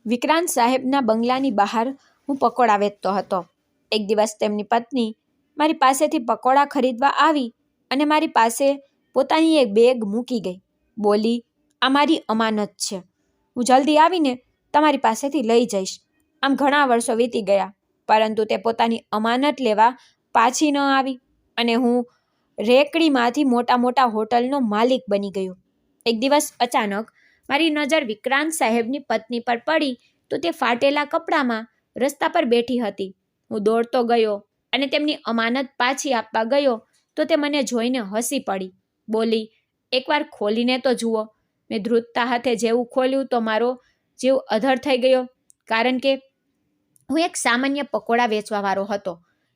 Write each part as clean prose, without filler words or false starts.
વિક્રાંત સાહેબના બંગલાની બહાર હું પકોડા વેચતો હતો. એક દિવસ તેમની પત્ની મારી પાસેથી પકોડા ખરીદવા આવી અને મારી પાસે પોતાની એક બેગ મૂકી ગઈ. બોલી, આ મારી અમાનત છે. હું જલ્દી આવીને તમારી પાસેથી લઈ જઈશ. આમ ઘણા વર્ષો વીતી ગયા, પરંતુ તે પોતાની અમાનત લેવા પાછી ન આવી અને હું રેકડીમાંથી મોટા હોટલનો માલિક બની ગયો. એક દિવસ અચાનક મારી નજર વિક્રાંત સાહેબની પત્ની પર પડી તો તે ફાટેલા કપડામાં રસ્તા પર બેઠી હતી. હું દોડતો ગયો અને તેમની અમાનત પાછી આપવા ગયો તો તે મને જોઈને હસી પડી. બોલી, એકવાર ખોલીને તો જુઓ. મેં ધ્રુજતા હાથે જેવું ખોલ્યું તો મારો જીવ અધર થઈ ગયો, કારણ કે હું એક સામાન્ય પકોડા વેચવાવાળો હતો.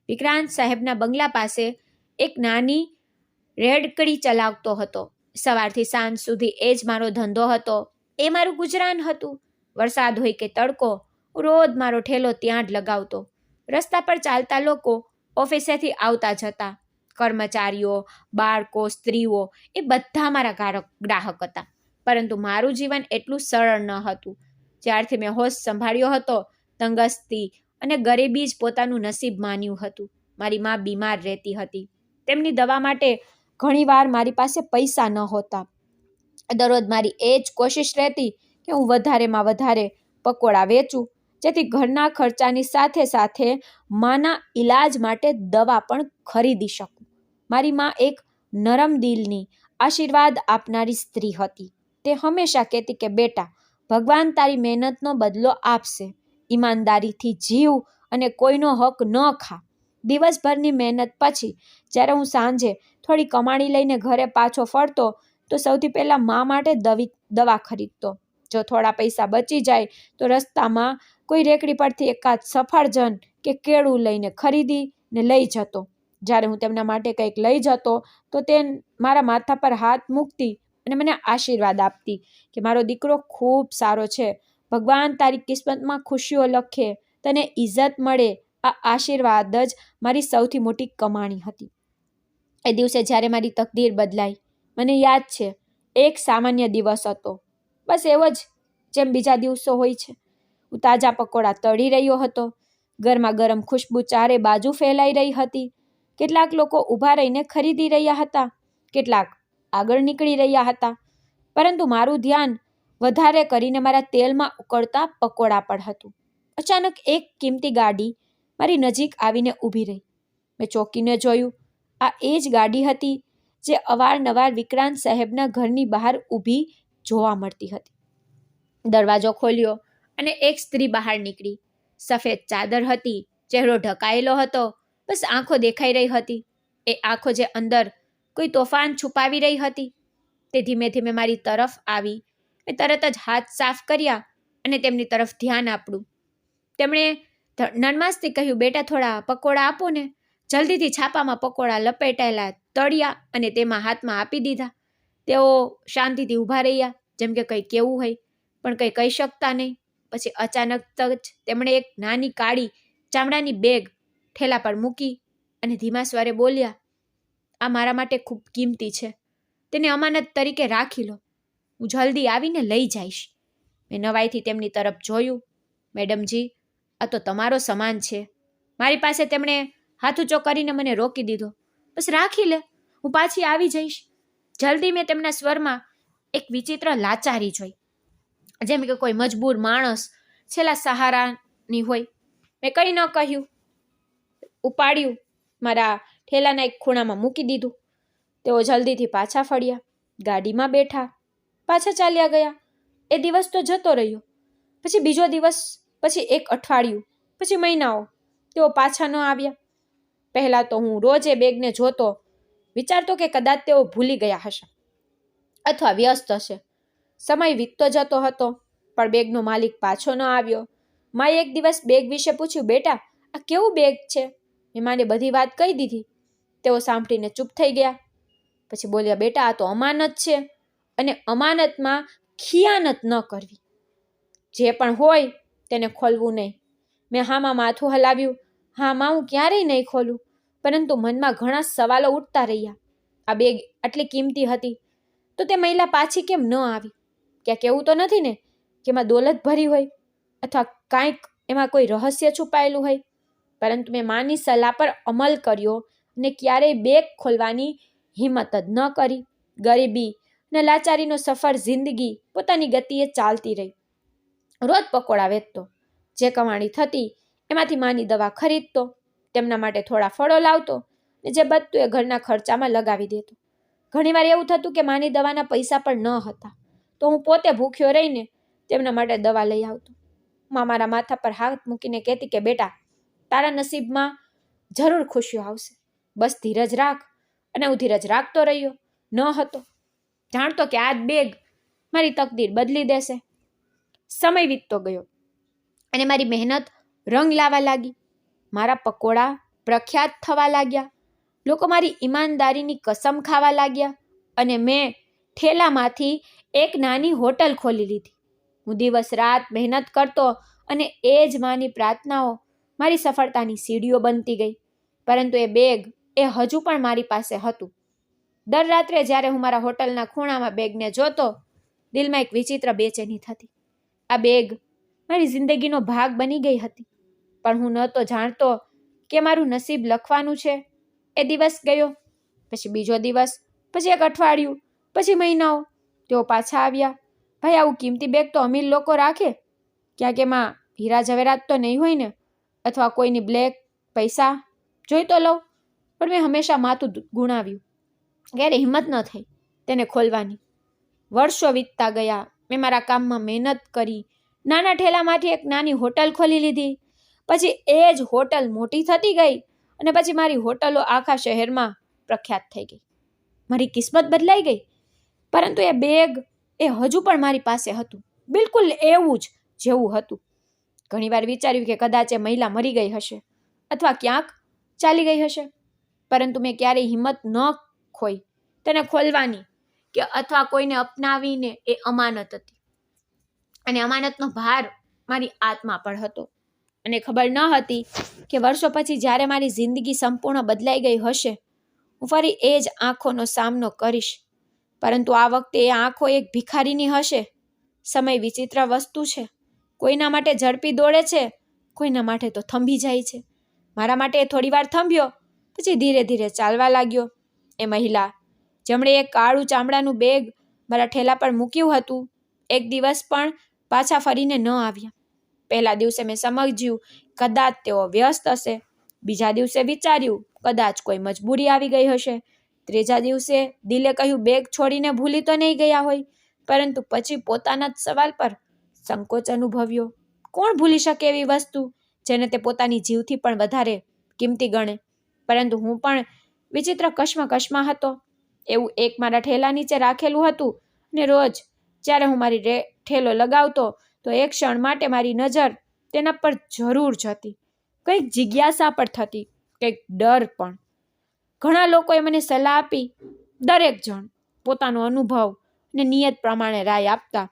વિક્રાંત સાહેબના બંગલા પાસે એક નાની રેડકડી ચલાવતો હતો. સવારથી સાંજ સુધી એ જ મારો ધંધો હતો. એ મારું ગુજરાન હતું. વરસાદ હોય કે તડકો, હું રોજ મારો ઠેલો ત્યાં જ લગાવતો. રસ્તા પર ચાલતા લોકો, ઓફિસેથી આવતા જતા, કર્મચારીઓ, બાળકો, સ્ત્રીઓ એ બધા મારા ગ્રાહક હતા. પરંતુ મારું જીવન એટલું સરળ ન હતું. જ્યારથી મેં હોશ સંભાળ્યો હતો, તંગસ્તી અને ગરીબી જ પોતાનું નસીબ માન્યું હતું. મારી મા બીમાર રહેતી હતી. તેમની દવા માટે ઘણીવાર મારી પાસે પૈસા ન હોતા. દરરોજ મારી એ જ કોશિશ રહેતી કે હું વધારેમાં વધારે પકોડા વેચું, જેથી ઘરના ખર્ચાની સાથે સાથે માના ઈલાજ માટે દવા પણ ખરીદી શકું. મારી મા એક નરમ દિલની, આશીર્વાદ આપનારી સ્ત્રી હતી. તે હંમેશા કહેતી કે બેટા, ભગવાન તારી મહેનતનો બદલો આપશે. ઈમાનદારીથી જીવ અને કોઈનો હક ન ખા. દિવસભરની મહેનત પછી જ્યારે હું સાંજે થોડી કમાણી લઈને ઘરે પાછો ફરતો તો સૌથી પહેલાં મા માટે દવા ખરીદતો. જો થોડા પૈસા બચી જાય તો રસ્તામાં કોઈ રેકડી પરથી એકાદ સફરજન કે કેળું લઈને ખરીદીને લઈ જતો. જ્યારે હું તેમના માટે કંઈક લઈ જતો તો તે મારા માથા પર હાથ મૂકતી અને મને આશીર્વાદ આપતી કે મારો દીકરો ખૂબ સારો છે, ભગવાન તારી કિસ્મતમાં ખુશીઓ લખે, તને ઇજ્જત મળે. આ આશીર્વાદ જ મારી સૌથી મોટી કમાણી હતી. એ દિવસે જ્યારે મારી તકદીર બદલાઈ, મને યાદ છે, એક સામાન્ય દિવસ હતો, બસ એવો જ જેમ બીજા દિવસો હોય છે. હું તાજા પકોડા તળી રહ્યો હતો. ગરમા ગરમ ખુશ્બુ ચારે બાજુ ફેલાઈ રહી હતી. કેટલાક લોકો ઊભા રહીને ખરીદી રહ્યા હતા, કેટલાક આગળ નીકળી રહ્યા હતા, પરંતુ મારું ધ્યાન વધારે કરીને મારા તેલમાં ઉકળતા પકોડા પર હતું. અચાનક એક કિંમતી ગાડી મારી નજીક આવીને ઊભી રહી. મેં ચોંકીને જોયું. આ એ જ ગાડી હતી જે અવારનવાર વિક્રાંત સાહેબના ઘરની બહાર ઊભી જોવા મળતી હતી. દરવાજો ખોલ્યો અને એક સ્ત્રી બહાર નીકળી. સફેદ ચાદર હતી, ચહેરો ઢકાયેલો હતો, બસ આંખો દેખાઈ રહી હતી. એ આંખો જે અંદર કોઈ તોફાન છુપાવી રહી હતી. તે ધીમે ધીમે મારી તરફ આવી. મેં તરત જ હાથ સાફ કર્યા અને તેમની તરફ ધ્યાન આપ્યું. તેમણે નરમાશથી કહ્યું, બેટા, થોડા પકોડા આપો ને. જલ્દીથી છાપામાં પકોડા લપેટાયેલા તળ્યા અને તેમાં હાથમાં આપી દીધા. તેઓ શાંતિથી ઊભા રહ્યા, જેમ કે કંઈ કેવું હોય, પણ કંઈ કહી શકતા નહીં. પછી અચાનક જ તેમણે એક નાની કાળી ચામડાની બેગ ઠેલા પર મૂકી અને ધીમા સ્વરે બોલ્યા, આ મારા માટે ખૂબ કિંમતી છે. તેને અમાનત તરીકે રાખી લો. હું જલ્દી આવીને લઈ જઈશ. મેં નવાઈથી તેમની તરફ જોયું. મેડમજી, આ તો તમારો સામાન છે. મારી પાસે તેમણે હાથ ઊંચો કરીને મને રોકી દીધો. બસ રાખી લે, હું પાછી આવી જઈશ. જલ્દી. મેં તેમના સ્વરમાં એક વિચિત્ર લાચારી જોઈ, જેમ કે કોઈ મજબૂર માણસ છેલ્લા સહારાની હોય. મેં કંઈ ન કહ્યું. ઉપાડ્યું, મારા ઠેલાના એક ખૂણામાં મૂકી દીધું. તેઓ જલ્દીથી પાછા ફર્યા, ગાડીમાં બેઠા, પાછા ચાલ્યા ગયા. એ દિવસ તો જતો રહ્યો. પછી બીજો દિવસ, પછી એક અઠવાડિયું, પછી મહિનાઓ. તેઓ પાછા ન આવ્યા. પહેલાં તો હું રોજ એ બેગને જોતો, વિચારતો કે કદાચ તેઓ ભૂલી ગયા હશે અથવા વ્યસ્ત હશે. સમય વીતતો જતો હતો, પણ બેગનો માલિક પાછો ન આવ્યો. માએ એક દિવસ બેગ વિશે પૂછ્યું, બેટા, આ કેવું બેગ છે? મેં માને બધી વાત કહી દીધી. તેઓ સાંભળીને ચૂપ થઈ ગયા. પછી બોલ્યા, બેટા, આ તો અમાનત છે અને અમાનતમાં ખિયાનત ન કરવી. જે પણ હોય તેને ખોલવું નહીં. મેં હામાં માથું હલાવ્યું. હામાં હું ક્યારેય નહીં ખોલું, પરંતુ મનમાં ઘણા સવાલો ઉઠતા રહ્યા. આ બેગ આટલી કિંમતી હતી તો તે મહિલા પાછી કેમ ન આવી? ક્યાંક એવું તો નથી ને કે એમાં દોલત ભરી હોય? અથવા કાંઈક એમાં કોઈ રહસ્ય છુપાયેલું હોય. પરંતુ મેં માની સલાહ પર અમલ કર્યો અને ક્યારેય બેગ ખોલવાની હિંમત જ ન કરી. ગરીબી અને લાચારીનો સફર જિંદગી પોતાની ગતિએ ચાલતી રહી. રોજ પકોડા વેચતો, જે કમાણી થતી એમાંથી માની દવા ખરીદતો, તેમના માટે થોડા ફળો લાવતો ને જે બચતું એ ઘરના ખર્ચામાં લગાવી દેતો. ઘણીવાર એવું થતું કે માની દવાના પૈસા પણ ન હતા તો હું પોતે ભૂખ્યો રહીને તેમના માટે દવા લઈ આવતો. મારા માથા પર હાથ મૂકીને કહેતી કે બેટા, તારા નસીબમાં જરૂર ખુશીઓ આવશે, બસ ધીરજ રાખ. અને હું ધીરજ રાખતો રહ્યો ન હતો, જાણતો કે આ બેગ મારી તકદીર બદલી દેશે. સમય વીતતો ગયો અને મારી મહેનત રંગ લાવવા લાગી. મારા પકોડા પ્રખ્યાત થવા લાગ્યા. લોકો મારી ઈમાનદારીની કસમ ખાવા લાગ્યા અને મેં ઠેલામાંથી એક નાની હોટલ ખોલી લીધી. હું દિવસ રાત મહેનત કરતો અને એ જ માની પ્રાર્થનાઓ મારી સફળતાની સીડીઓ બનતી ગઈ. પરંતુ એ બેગ એ હજુ પણ મારી પાસે હતું. દર રાત્રે જ્યારે હું મારા હોટલના ખૂણામાં બેગને જોતો, દિલમાં એક વિચિત્ર બેચેની થતી. આ બેગ મારી જિંદગીનો ભાગ બની ગઈ હતી, પણ હું ન તો જાણતો કે મારું નસીબ લખવાનું છે. એ દિવસ ગયો, પછી બીજો દિવસ, પછી એક અઠવાડિયું, પછી મહિનાઓ. તેઓ પાછા આવ્યા. ભાઈ, આવું કિંમતી બેગ તો અમીર લોકો રાખે, ક્યાંક એમાં હીરા જવેરાત તો નહીં હોય ને, અથવા કોઈની બ્લેક પૈસા જોઈ તો લઉં. પણ મેં હંમેશા માથું ગુણાવ્યું. ક્યારે હિંમત ન થઈ તેને ખોલવાની. વર્ષો વીતતા ગયા. મેં મારા કામમાં મહેનત કરી, નાના ઠેલામાંથી એક નાની હોટલ ખોલી લીધી. પછી એ જ હોટલ મોટી થતી ગઈ અને પછી મારી હોટલો આખા શહેરમાં પ્રખ્યાત થઈ ગઈ. મારી કિસ્મત બદલાઈ ગઈ. પરંતુ એ બેગ એ હજુ પણ મારી પાસે હતું, બિલકુલ એવું જ જેવું હતું. ઘણીવાર વિચાર્યું કે કદાચ એ મહિલા મરી ગઈ હશે અથવા ક્યાંક ચાલી ગઈ હશે, પરંતુ મેં ક્યારેય હિંમત ન ખોઈ તેને ખોલવાની કે અથવા કોઈને અપનાવીને. એ અમાનત હતી અને અમાનતનો ભાર મારી આત્મા પર હતો. અને ખબર ન હતી કે વર્ષો પછી જ્યારે મારી જિંદગી સંપૂર્ણ બદલાઈ ગઈ હશે, હું ફરી એ જ આંખોનો સામનો કરીશ. પરંતુ આ વખતે એ આંખો એક ભિખારીની હશે. સમય વિચિત્ર વસ્તુ છે. કોઈના માટે ઝડપી દોડે છે, કોઈના માટે તો થંભી જાય છે. મારા માટે એ થોડી વાર થંભ્યો, પછી ધીરે ધીરે ચાલવા લાગ્યો. એ મહિલા જેમણે એક કાળું ચામડાનું બેગ મારા ઠેલા પર મૂક્યું હતું, એક દિવસ પણ પાછા ફરીને ન આવ્યા. પહેલા દિવસે મેં સમજ્યું કદાચ તેઓ વ્યસ્ત હશે. બીજા દિવસે વિચાર્યું કદાચ કોઈ મજબૂરી આવી ગઈ હશે. ત્રીજા દિવસે દિલે કહ્યું બેગ છોડીને ભૂલી તો નહીં ગયા હોય. પરંતુ પછી પોતાના જ સવાલ પર સંકોચ અનુભવ્યો. કોણ ભૂલી શકે એવી વસ્તુ જેને તે પોતાની જીવથી પણ વધારે કિંમતી ગણે? પરંતુ હું પણ વિચિત્ર કશ્મકશમાં હતો. એવું એક મારા ઠેલા નીચે રાખેલું હતું અને રોજ જ્યારે હું મારી ઠેલો લગાવતો તો એક ક્ષણ માટે મારી નજર તેના પર જરૂર જતી. કંઈક જિજ્ઞાસા પણ થતી, કંઈક ડર પણ. ઘણા લોકોએ મને સલાહ આપી. દરેક જણ પોતાનો અનુભવ અને નિયત પ્રમાણે રાય આપતા.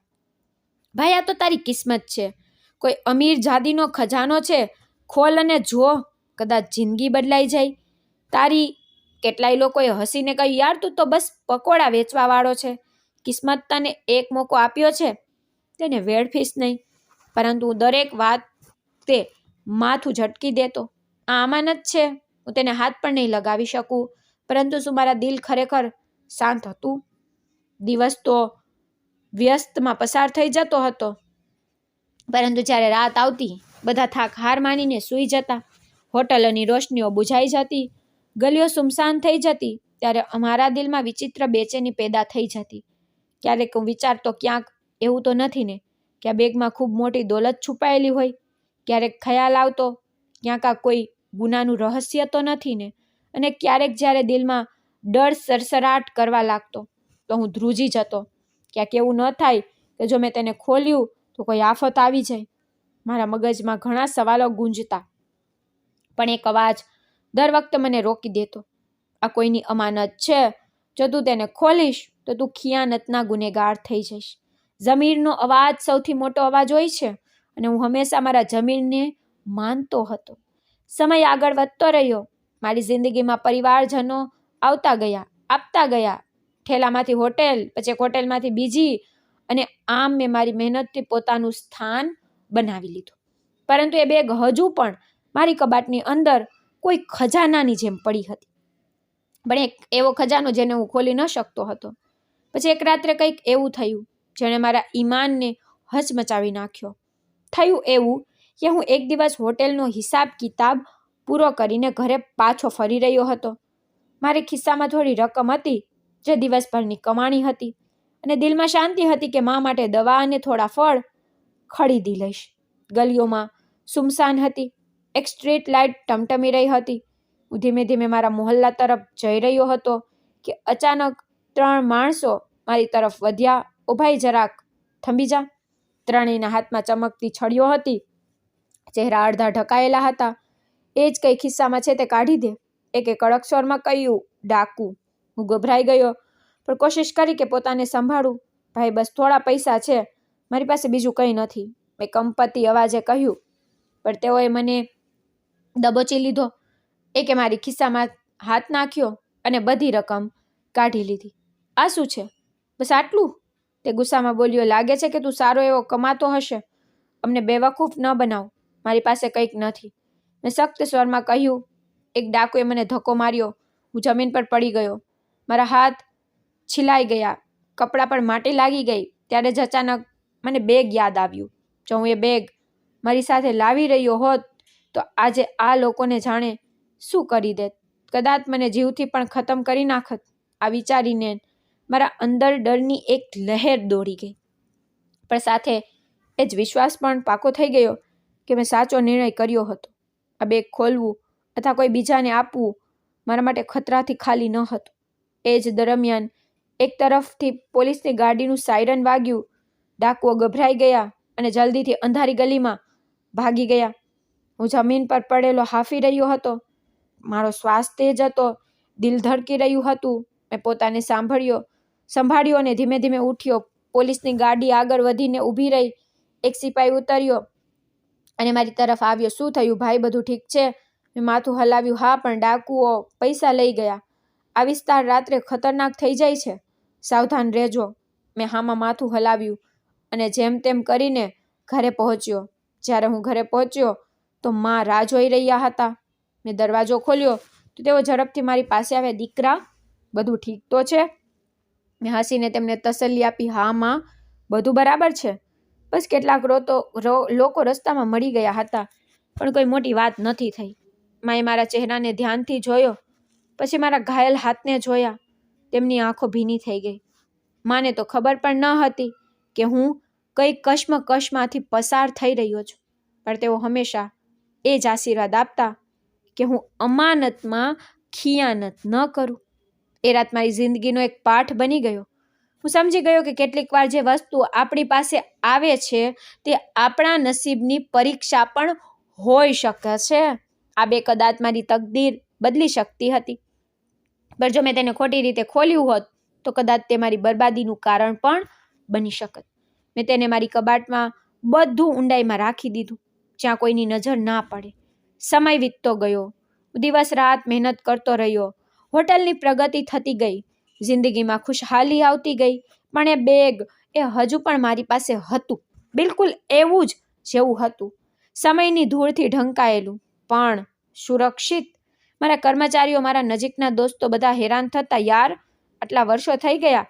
ભાઈ, આ તો તારી કિસ્મત છે, કોઈ અમીર જાદીનો ખજાનો છે, ખોલ અને જો, કદાચ જિંદગી બદલાઈ જાય તારી. કેટલાય લોકોએ હસીને કહ્યું, યાર તું તો બસ પકોડા વેચવા વાળો છે, કિસ્મત તને એક મોકો આપ્યો છે, તેને વેડફીશ નહીં. પરંતુ હું દરેક વાત તે માથું ઝટકી દેતો. આ અમાનત છે, હું તેને હાથ પણ નહીં લગાવી શકું. પરંતુ શું મારા દિલ ખરેખર શાંત હતું? દિવસ તો વ્યસ્તમાં પસાર થઈ જતો હતો, પરંતુ જ્યારે રાત આવતી બધા થાક હાર માનીને સૂઈ જતા. હોટલોની રોશનીઓ બુઝાઈ જતી, ગલીઓ સુમસાન થઈ જતી. ત્યારે અમારા દિલમાં વિચિત્ર બેચેની પેદા થઈ જતી. ક્યારેક હું વિચારતો ક્યાંક એવું તો નથી ને કે આ બેગમાં ખૂબ મોટી દોલત છુપાયેલી હોય. ક્યારેક ખ્યાલ આવતો ક્યાંક આ કોઈ ગુનાનું રહસ્ય તો નથી ને. અને ક્યારેક જ્યારે દિલમાં ડર સરસરાટ કરવા લાગતો તો હું ધ્રુજી જતો. ક્યાંક એવું ન થાય કે જો મેં તેને ખોલ્યું તો કોઈ આફત આવી જાય. મારા મગજમાં ઘણા સવાલો ગુંજતા, પણ એક અવાજ દર વખતે મને રોકી દેતો. આ કોઈની અમાનત છે, જો તું તેને ખોલીશ તો તું ખિયાનતના ગુનેગાર થઈ જઈશ. જમીરનો અવાજ સૌથી મોટો અવાજ હોય છે અને હું હંમેશા મારા જમીરને માનતો હતો. સમય આગળ વધતો રહ્યો. મારી જિંદગીમાં પરિવારજનો આવતા ગયા, આપતા ગયા. ઠેલામાંથી હોટેલ, પછી એક હોટેલમાંથી બીજી, અને આમ મેં મારી મહેનતથી પોતાનું સ્થાન બનાવી લીધું. પરંતુ એ બેગ હજુ પણ મારી કબાટની અંદર કોઈ ખજાનાની જેમ પડી હતી, પણ એક એવો ખજાનો જેને હું ખોલી ન શકતો હતો. પછી એક રાત્રે કંઈક એવું થયું જેણે મારા ઈમાનને હચમચાવી નાખ્યો. થયું એવું કે હું એક દિવસ હોટેલનો હિસાબ કિતાબ પૂરો કરીને ઘરે પાછો ફરી રહ્યો હતો. મારી ખિસ્સામાં થોડી રકમ હતી જે દિવસભરની કમાણી હતી, અને દિલમાં શાંતિ હતી કે મા માટે દવા અને થોડા ફળ ખરીદી લઈશ. ગલીઓમાં સુમસાન હતી. એક સ્ટ્રીટ લાઇટ ટમટમી રહી હતી. હું ધીમે ધીમે મારા મોહલ્લા તરફ જઈ રહ્યો હતો કે અચાનક 3 માણસો મારી તરફ વધ્યા. "ઓ ભાઈ, જરાક થંભી જા." ત્રણેયના હાથમાં ચમકતી છડીઓ હતી. ચહેરા અડધા ઢકાયેલા હતા. "એ જ કઈ ખિસ્સામાં છે તે કાઢી દે," એકે કડક સ્વરમાં કહ્યું. "ડાકુ." હું ગભરાઈ ગયો, પણ કોશિશ કરી કે પોતાને સંભાળું. "ભાઈ, બસ થોડા પૈસા છે, મારી પાસે બીજું કંઈ નથી," મેં કંપતી અવાજે કહ્યું. પણ તેઓએ મને દબોચી લીધો. એકે મારી ખિસ્સામાં હાથ નાખ્યો અને બધી રકમ કાઢી લીધી. "આ શું છે? બસ આટલું?" તે ગુસ્સામાં બોલ્યો. "લાગે છે કે તું સારો એવો કમાતો હશે. અમને બેવકૂફ ન બનાવ. મારી પાસે કંઈક નથી," મેં સખ્ત સ્વરમાં કહ્યું. એક ડાકુએ મને ધક્કો માર્યો. હું જમીન પર પડી ગયો. મારા હાથ છીલાઈ ગયા, કપડાં પર માટી લાગી ગઈ. ત્યારે જ અચાનક મને બેગ યાદ આવ્યું. જો હું એ બેગ મારી સાથે લાવી રહ્યો હોત તો આજે આ લોકોને જાણે શું કરી દેત. કદાચ મને જીવથી પણ ખતમ કરી નાખત. આ વિચારીને મારા અંદર ડરની એક લહેર દોડી ગઈ, પણ સાથે એ જ વિશ્વાસ પણ પાકો થઈ ગયો કે મેં સાચો નિર્ણય કર્યો હતો. આ બેગ ખોલવું અથવા કોઈ બીજાને આપવું મારા માટે ખતરાથી ખાલી ન હતું. એ જ દરમિયાન એક તરફથી પોલીસની ગાડીનું સાયરન વાગ્યું. ડાકુઓ ગભરાઈ ગયા અને જલ્દીથી અંધારી ગલીમાં ભાગી ગયા. હું જમીન પર પડેલો હાંફી રહ્યો હતો. મારો શ્વાસ તેજ હતો, દિલ ધડકી રહ્યું હતું. મેં પોતાને સંભાળ્યો અને ધીમે ધીમે ઉઠ્યો. પોલીસની ગાડી આગળ વધીને ઊભી રહી. એક સિપાહી ઉતર્યો અને મારી તરફ આવ્યો. "શું થયું ભાઈ, બધું ઠીક છે?" મેં માથું હલાવ્યું. "હા, પણ ડાકુઓ પૈસા લઈ ગયા. આ વિસ્તાર રાત્રે ખતરનાક થઈ જાય છે, સાવધાન રહેજો." મેં હામાં માથું હલાવ્યું અને જેમ તેમ કરીને ઘરે પહોંચ્યો. જ્યારે હું ઘરે પહોંચ્યો તો મા રાહ જોઈ રહ્યા હતા. મેં દરવાજો ખોલ્યો તો તેઓ ઝડપથી મારી પાસે આવ્યા. "દીકરા, બધું ઠીક તો છે?" મેં હસીને તેમને તસલ્લી આપી. "હા માં, બધું બરાબર છે. બસ કેટલાક લોકો રસ્તામાં મળી ગયા હતા, પણ કોઈ મોટી વાત નથી થઈ." માએ મારા ચહેરાને ધ્યાનથી જોયો, પછી મારા ઘાયલ હાથને જોયા. તેમની આંખો ભીની થઈ ગઈ. માને તો ખબર પણ ન હતી કે હું કઈ કશ્મકશમાંથી પસાર થઈ રહ્યો છું, પણ તેઓ હંમેશા એ જ આશીર્વાદ આપતા કે હું અમાનતમાં ખિયાનત ન કરું. એ રાત મારી જિંદગીનો એક પાઠ બની ગયો. હું સમજી ગયો કે કેટલીક વાર જે વસ્તુ આપણી પાસે આવે છે તે આપણા નસીબની પરીક્ષા પણ હોઈ શકે છે. આ બે કદાચ મારી તકદીર બદલી શકતી હતી, પણ જો મેં તેને ખોટી રીતે ખોલ્યું હોત તો કદાચ તે મારી બરબાદીનું કારણ પણ બની શકત. મેં તેને મારી કબાટમાં બધું ઊંડાઈમાં રાખી દીધું, જ્યાં કોઈની નજર ના પડે. સમય વીતતો ગયો. દિવસ રાત મહેનત કરતો રહ્યો. હોટલની પ્રગતિ થતી ગઈ. જિંદગીમાં ખુશહાલી આવતી ગઈ. પણ એ બેગ, એ હજુ પણ મારી પાસે હતું, બિલકુલ એવું જ જેવું હતું, સમયની ધૂળથી ઢંકાયેલું, પણ સુરક્ષિત. મારા કર્મચારીઓ, મારા નજીકના દોસ્તો બધા હેરાન થતા. "યાર, આટલા વર્ષો થઈ ગયા,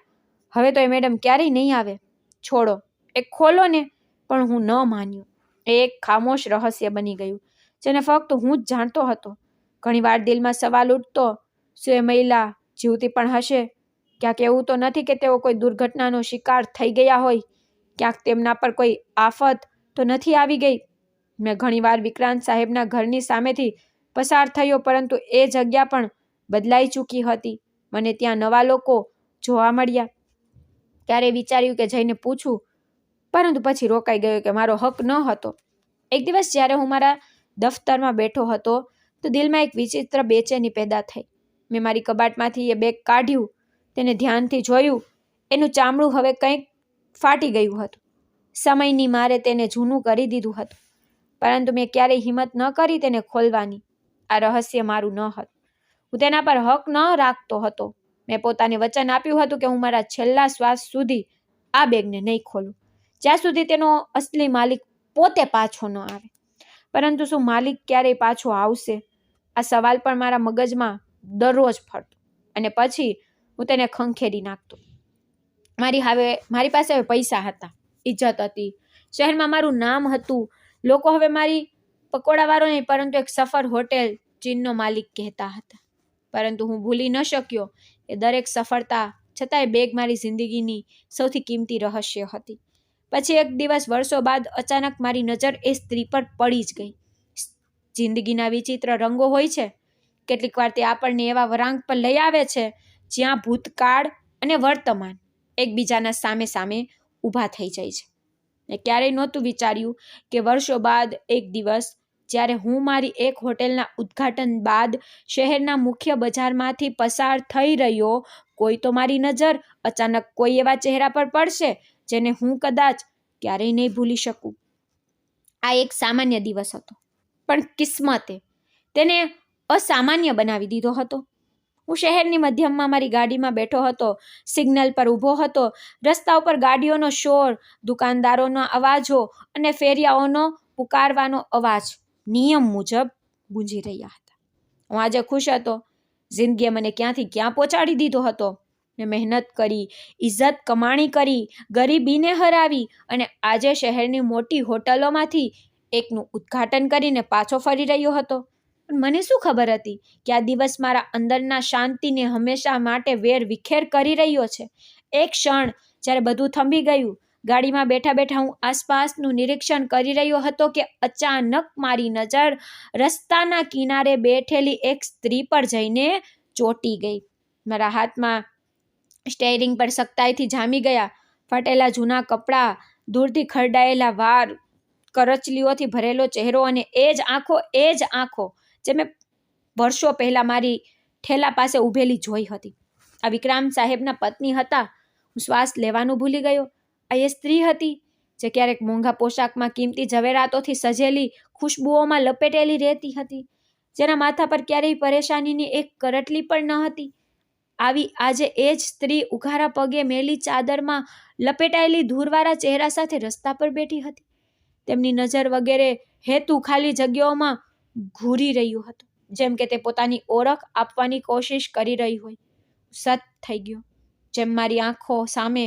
હવે તો એ મેડમ ક્યારેય નહીં આવે. છોડો, એ ખોલો ને." પણ હું ન માન્યો. એ એક ખામોશ રહસ્ય બની ગયું જેને ફક્ત હું જ જાણતો હતો. ઘણીવાર દિલમાં સવાલ ઉઠતો, શું એ મહિલા જીવતી પણ હશે? ક્યાંક એવું તો નથી કે તેઓ કોઈ દુર્ઘટનાનો શિકાર થઈ ગયા હોય? ક્યાંક તેમના પર કોઈ આફત તો નથી આવી ગઈ? મેં ઘણીવાર વિક્રાંત સાહેબના ઘરની સામેથી પસાર થયો, પરંતુ એ જગ્યા પણ બદલાઈ ચૂકી હતી. મને ત્યાં નવા લોકો જોવા મળ્યા. ત્યારે વિચાર્યું કે જઈને પૂછું, પરંતુ પછી રોકાઈ ગયો કે મારો હક ન હતો. એક દિવસ જ્યારે હું મારા દફતરમાં બેઠો હતો તો દિલમાં એક વિચિત્ર બેચેની પેદા થઈ. મેં મારી કબાટમાંથી એ બેગ કાઢ્યું, તેને ધ્યાનથી જોયું. એનું ચામડું હવે કંઈક ફાટી ગયું હતું. સમયની મારે તેને જૂનું કરી દીધું હતું, પરંતુ મેં ક્યારેય હિંમત ન કરી તેને ખોલવાની. આ રહસ્ય મારું ન હતું. હું તેના પર હક ન રાખતો હતો. મેં પોતાને વચન આપ્યું હતું કે હું મારા છેલ્લા શ્વાસ સુધી આ બેગને નહીં ખોલું, જ્યાં સુધી તેનો અસલી માલિક પોતે પાછો ન આવે. પરંતુ શું માલિક ક્યારેય પાછો આવશે? આ સવાલ પણ મારા મગજમાં દરરોજ ફરતો અને પછી હું તેને ખંખેરી નાખતો. મારી પાસે હવે પૈસા હતા, ઇજ્જત હતી, શહેરમાં મારું નામ હતું. લોકો હવે મારી પકોડાવાળો નહીં પરંતુ એક સફર હોટેલ ચીનનો માલિક કહેતા હતા. પરંતુ હું ભૂલી ન શક્યો કે દરેક સફળતા છતાંય બેગ મારી જિંદગીની સૌથી કિંમતી રહસ્ય હતી. પછી એક દિવસ વર્ષો બાદ અચાનક મારી નજર એ સ્ત્રી પર પડી જ ગઈ. જિંદગીના વિચિત્ર રંગો હોય છે. કેટલીક વાર તે આપણને એવા વળાંક પર લઈ આવે છે જ્યાં ભૂતકાળ અને વર્તમાન એકબીજાના સામે સામે ઊભા થઈ જાય છે. મેં ક્યારેય નહોતું વિચાર્યું કે વર્ષો બાદ એક દિવસ જ્યારે હું મારી એક હોટેલના ઉદ્ઘાટન બાદ શહેરના મુખ્ય બજારમાંથી પસાર થઈ રહ્યો, કોઈ તો મારી નજર અચાનક કોઈ એવા ચહેરા પર પડશે જેને હું કદાચ ક્યારેય નહીં ભૂલી શકું. આ એક સામાન્ય દિવસ હતો, પણ કિસ્મતે તેને અસામાન્ય બનાવી દીધો હતો. હું શહેરની મધ્યમાં મારી ગાડીમાં બેઠો હતો, સિગ્નલ પર ઊભો હતો. રસ્તા ઉપર ગાડીઓનો શોર, દુકાનદારોના અવાજો અને ફેરિયાઓનો પુકારવાનો અવાજ નિયમ મુજબ ગુંજી રહ્યા હતા. હું આજે ખુશ હતો. જિંદગીએ મને ક્યાંથી ક્યાં પહોંચાડી દીધો હતો. મેં મહેનત કરી, ઇજ્જત કમાણી કરી, ગરીબીને હરાવી અને આજે શહેરની મોટી હોટલોમાંથી એકનું ઉદ્ઘાટન કરીને પાછો ફરી રહ્યો હતો. પણ મને શું ખબર હતી કે આ દિવસ મારા અંદરના શાંતિને હંમેશા માટે વેર વિખેર કરી રહ્યો છે. એક ક્ષણ જ્યારે બધું થંભી ગયું, ગાડીમાં બેઠા બેઠા હું આસપાસનું નિરીક્ષણ કરી રહ્યો હતો કે અચાનક મારી નજર રસ્તાના કિનારે બેઠેલી એક સ્ત્રી પર જઈને ચોંટી ગઈ. મારા હાથમાં સ્ટેરિંગ પર સખ્તાઈથી જામી ગયા. ફાટેલા જૂના કપડાં, દૂરથી ખરડાયેલા વાળ, કરચલીઓથી ભરેલો ચહેરો અને એ જ આંખો જે મેં વર્ષો પહેલા મારી ઠેલા પાસે ઊભેલી જોઈ હતી. આ વિક્રાંત સાહેબના પત્ની હતા. હું શ્વાસ લેવાનું ભૂલી ગયો. આ એ સ્ત્રી હતી જે ક્યારેક મોંઘા પોશાકમાં કિંમતી ઝવેરાતોથી સજેલી ખુશ્બુઓમાં લપેટેલી રહેતી હતી, જેના માથા પર ક્યારેય પરેશાનીની એક કરટલી પણ ન હતી. આવી આજે એ જ સ્ત્રી ઉઘારા પગે મેલી ચાદરમાં લપેટાયેલી ધૂળવાળા ચહેરા સાથે રસ્તા પર બેઠી હતી. તેમની નજર વગેરે હેતુ ખાલી જગ્યાઓમાં ઘૂરી રહ્યું હતું, જેમ કે તે પોતાની ઓળખ આપવાની કોશિશ કરી રહી હોય. સત થઈ ગયો, જેમ મારી આંખો સામે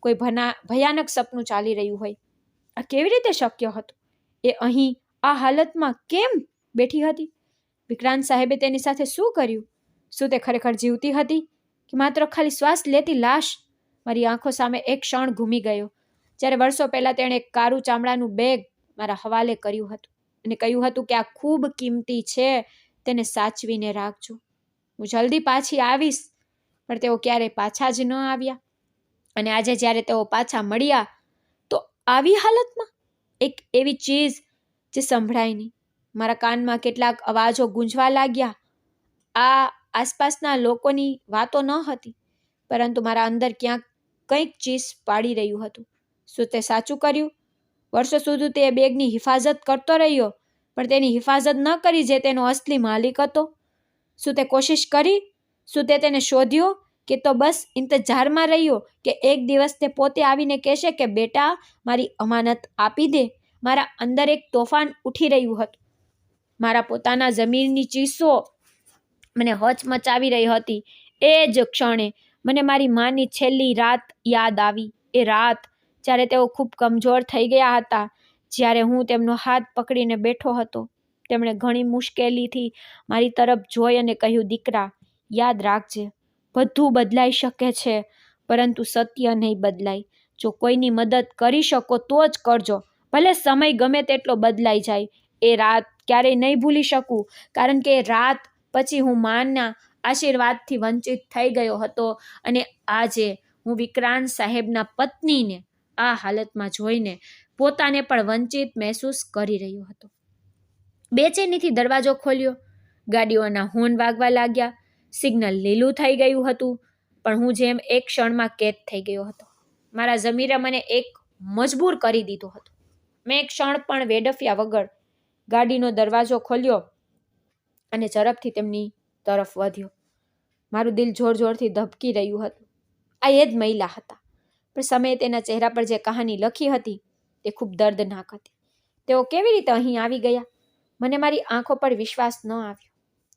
કોઈ ભયાનક સપનું ચાલી રહ્યું હોય. આ કેવી રીતે શક્ય હતું? એ અહીં આ હાલતમાં કેમ બેઠી હતી? વિક્રાંત સાહેબે તેની સાથે શું કર્યું? શું તે ખરેખર જીવતી હતી કે માત્ર ખાલી શ્વાસ લેતી લાશ? મારી આંખો સામે એક ક્ષણ ઘૂમી ગયો જ્યારે વર્ષો પહેલા તેણે એક કાળું ચામડાનું બેગ મારા હવાલે કર્યું હતું અને કહ્યું હતું કે આ ખૂબ કિંમતી છે, તેને સાચવીને રાખજો. હું જલ્દી પાછી આવીશ. પણ તેઓ ક્યારેય પાછા જ ન આવ્યા. અને આજે જ્યારે તેઓ પાછા મળ્યા તો આવી હાલતમાં, એક એવી ચીજ જે સંભળાય નહીં. મારા કાનમાં કેટલાક અવાજો ગૂંજવા લાગ્યા. આ આસપાસના લોકોની વાતો ન હતી, પરંતુ મારા અંદર ક્યાંક કંઈક ચીસ પાડી રહ્યું હતું. શું તે સાચું કર્યું? વર્ષો સુધી તે બેગની હિફાજત કરતો રહ્યો, પણ તેની હિફાજત ન કરી જે તેનો અસલી માલિક હતો. શું તે કોશિશ કરી? શું તે તેને શોધ્યો કે તો બસ ઇંતજારમાં રહ્યો કે એક દિવસ તે પોતે આવીને કહેશે કે બેટા, મારી અમાનત આપી દે? મારા અંદર એક તોફાન ઉઠી રહ્યું હતું. મારા પોતાના જમીનની ચીસો મને હચમચાવી રહી હતી. એ જ ક્ષણે મને મારી માની છેલ્લી રાત યાદ આવી. એ રાત જ્યારે તેઓ ખૂબ કમજોર થઈ ગયા હતા, જ્યારે હું તેમનો હાથ પકડીને બેઠો હતો. તેમણે ઘણી મુશ્કેલીથી મારી તરફ જોઈ અને કહ્યું, દીકરા, યાદ રાખજે, બધું બદલાઈ શકે છે, પરંતુ સત્ય નહીં બદલાય. જો કોઈની મદદ કરી શકો તો જ કરજો, ભલે સમય ગમે તેટલો બદલાઈ જાય. એ રાત ક્યારેય નહીં ભૂલી શકું, કારણ કે એ રાત પછી હું માના આશીર્વાદથી વંચિત થઈ ગયો હતો. અને આજે હું વિક્રાંત સાહેબના પત્નીને આ હાલતમાં જોઈને પોતાને પણ વંચિત મહેસૂસ કરી રહ્યો હતો. બેચેનીથી દરવાજો ખોલ્યો. ગાડીઓના હોર્ન વાગવા લાગ્યા. સિગ્નલ લીલું થઈ ગયું હતું, પણ હું જેમ એક ક્ષણમાં કેદ થઈ ગયો હતો. મારા જમીરે મને એક મજબૂર કરી દીધો હતો. મેં એક ક્ષણ પણ વેડફ્યા વગર ગાડીનો દરવાજો ખોલ્યો અને ઝડપથી તેમની તરફ વધ્યો. મારું દિલ જોર જોરથી ધબકી રહ્યું હતું. આ એ જ મહિલા હતા, પણ સમયે તેના ચહેરા પર જે કહાની લખી હતી તે ખૂબ દર્દનાક હતી. તેઓ કેવી રીતે અહીં આવી ગયા? મને મારી આંખો પર વિશ્વાસ ન આવ્યો.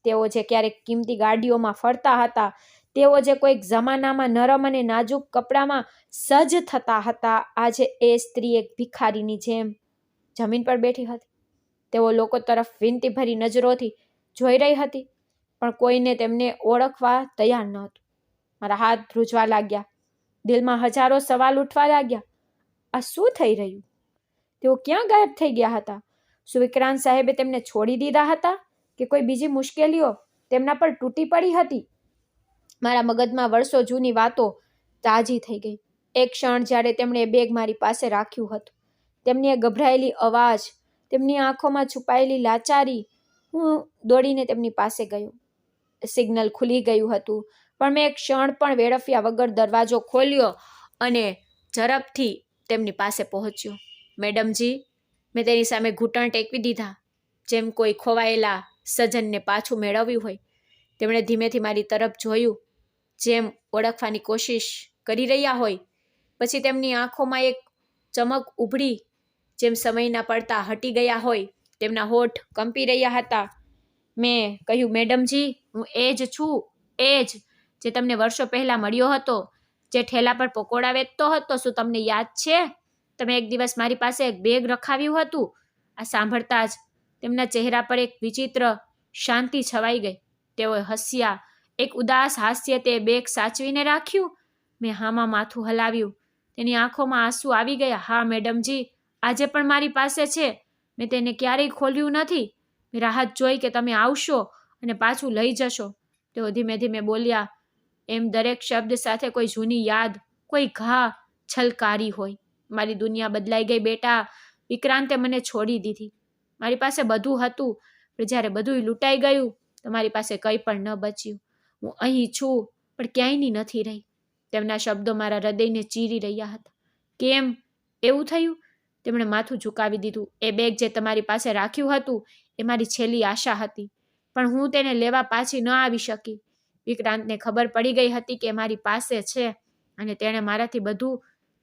તેઓ જે ક્યારેક કિંમતી ગાડીઓમાં ફરતા હતા, તેઓ જે કોઈક જમાનામાં નરમ અને નાજુક કપડામાં સજ્જ થતા હતા, આજે એ સ્ત્રી એક ભિખારીની જેમ જમીન પર બેઠી હતી. તેઓ લોકો તરફ વિનતીભરી નજરોથી જોઈ રહી હતી, પણ કોઈને તેમને ઓળખવા તૈયાર ન હતું. મારા હાથ ધ્રુજવા લાગ્યા. દિલમાં હજારો સવાલ ઉઠવા લાગ્યા. આ શું થઈ રહ્યું? તેઓ ક્યાં ગાયબ થઈ ગયા હતા? શું વિક્રાંત સાહેબે તેમને છોડી દીધા હતા કે કોઈ બીજી મુશ્કેલીઓ તેમના પર તૂટી પડી હતી? મારા મગજમાં વર્ષો જૂની વાતો તાજી થઈ ગઈ. એક ક્ષણ જ્યારે તેમણે એ બેગ મારી પાસે રાખ્યું હતું, તેમની એ ગભરાયેલી અવાજ, તેમની આંખોમાં છુપાયેલી લાચારી, હું દોડીને તેમની પાસે ગયો. સિગ્નલ ખુલી ગયું હતું, પણ મેં એક ક્ષણ પણ વેડફ્યા વગર દરવાજો ખોલ્યો અને ઝડપથી તેમની પાસે પહોંચ્યો. મેડમજી, મેં તેની સામે ઘૂંટણ ટેકવી દીધા, જેમ કોઈ ખોવાયેલા સજ્જનને પાછું મેળવ્યું હોય. તેમણે ધીમેથી મારી તરફ જોયું, જેમ ઓળખવાની કોશિશ કરી રહ્યા હોય. પછી તેમની આંખોમાં એક ચમક ઉભરી, જેમ સમયના પડતા હટી ગયા હોય. તેમના હોઠ કંપી રહ્યા હતા. મેં કહ્યું, મેડમજી, હું એ જ છું, એ જ જે તમને વર્ષો પહેલા મળ્યો હતો, જે ઠેલા પર પકોડા વેચતો હતો. શું તમને યાદ છે? તમે એક દિવસ મારી પાસે એક બેગ રખાવ્યું હતું. આ સાંભળતા જ તેમના ચહેરા પર એક વિચિત્ર શાંતિ છવાઈ ગઈ. તેઓ હસ્યા. એક ઉદાસ હાસ્ય. તે બેગ સાચવીને રાખ્યું? મેં હામાં માથું હલાવ્યું. તેની આંખોમાં આંસુ આવી ગયા. હા મેડમજી, આજે પણ મારી પાસે છે. મેં તેને ક્યારેય ખોલ્યું નથી. મેં રાહત જોઈ કે તમે આવશો અને પાછું લઈ જશો. તેઓ ધીમે ધીમે બોલ્યા, એમ દરેક શબ્દ સાથે કોઈ જૂની યાદ, કોઈ ઘા છલકારી હોય. મારી દુનિયા બદલાઈ ગઈ બેટા. વિક્રાંતે મને છોડી દીધી. મારી પાસે બધું હતું, પણ જ્યારે બધું લૂંટાઈ ગયું તો મારી પાસે કંઈ પણ ન બચ્યું. હું અહીં છું, પણ ક્યાંયની નથી રહી. તેમના શબ્દો મારા હૃદયને ચીરી રહ્યા હતા. કેમ એવું થયું? તેમણે માથું ઝુકાવી દીધું. એ બેગ જે તમારી પાસે રાખ્યું હતું, એ મારી છેલ્લી આશા હતી, પણ હું તેને લેવા પાછી ન આવી શકી. વિક્રાંતને ખબર પડી ગઈ હતી કે મારી પાસે છે, અને તેણે મારાથી બધું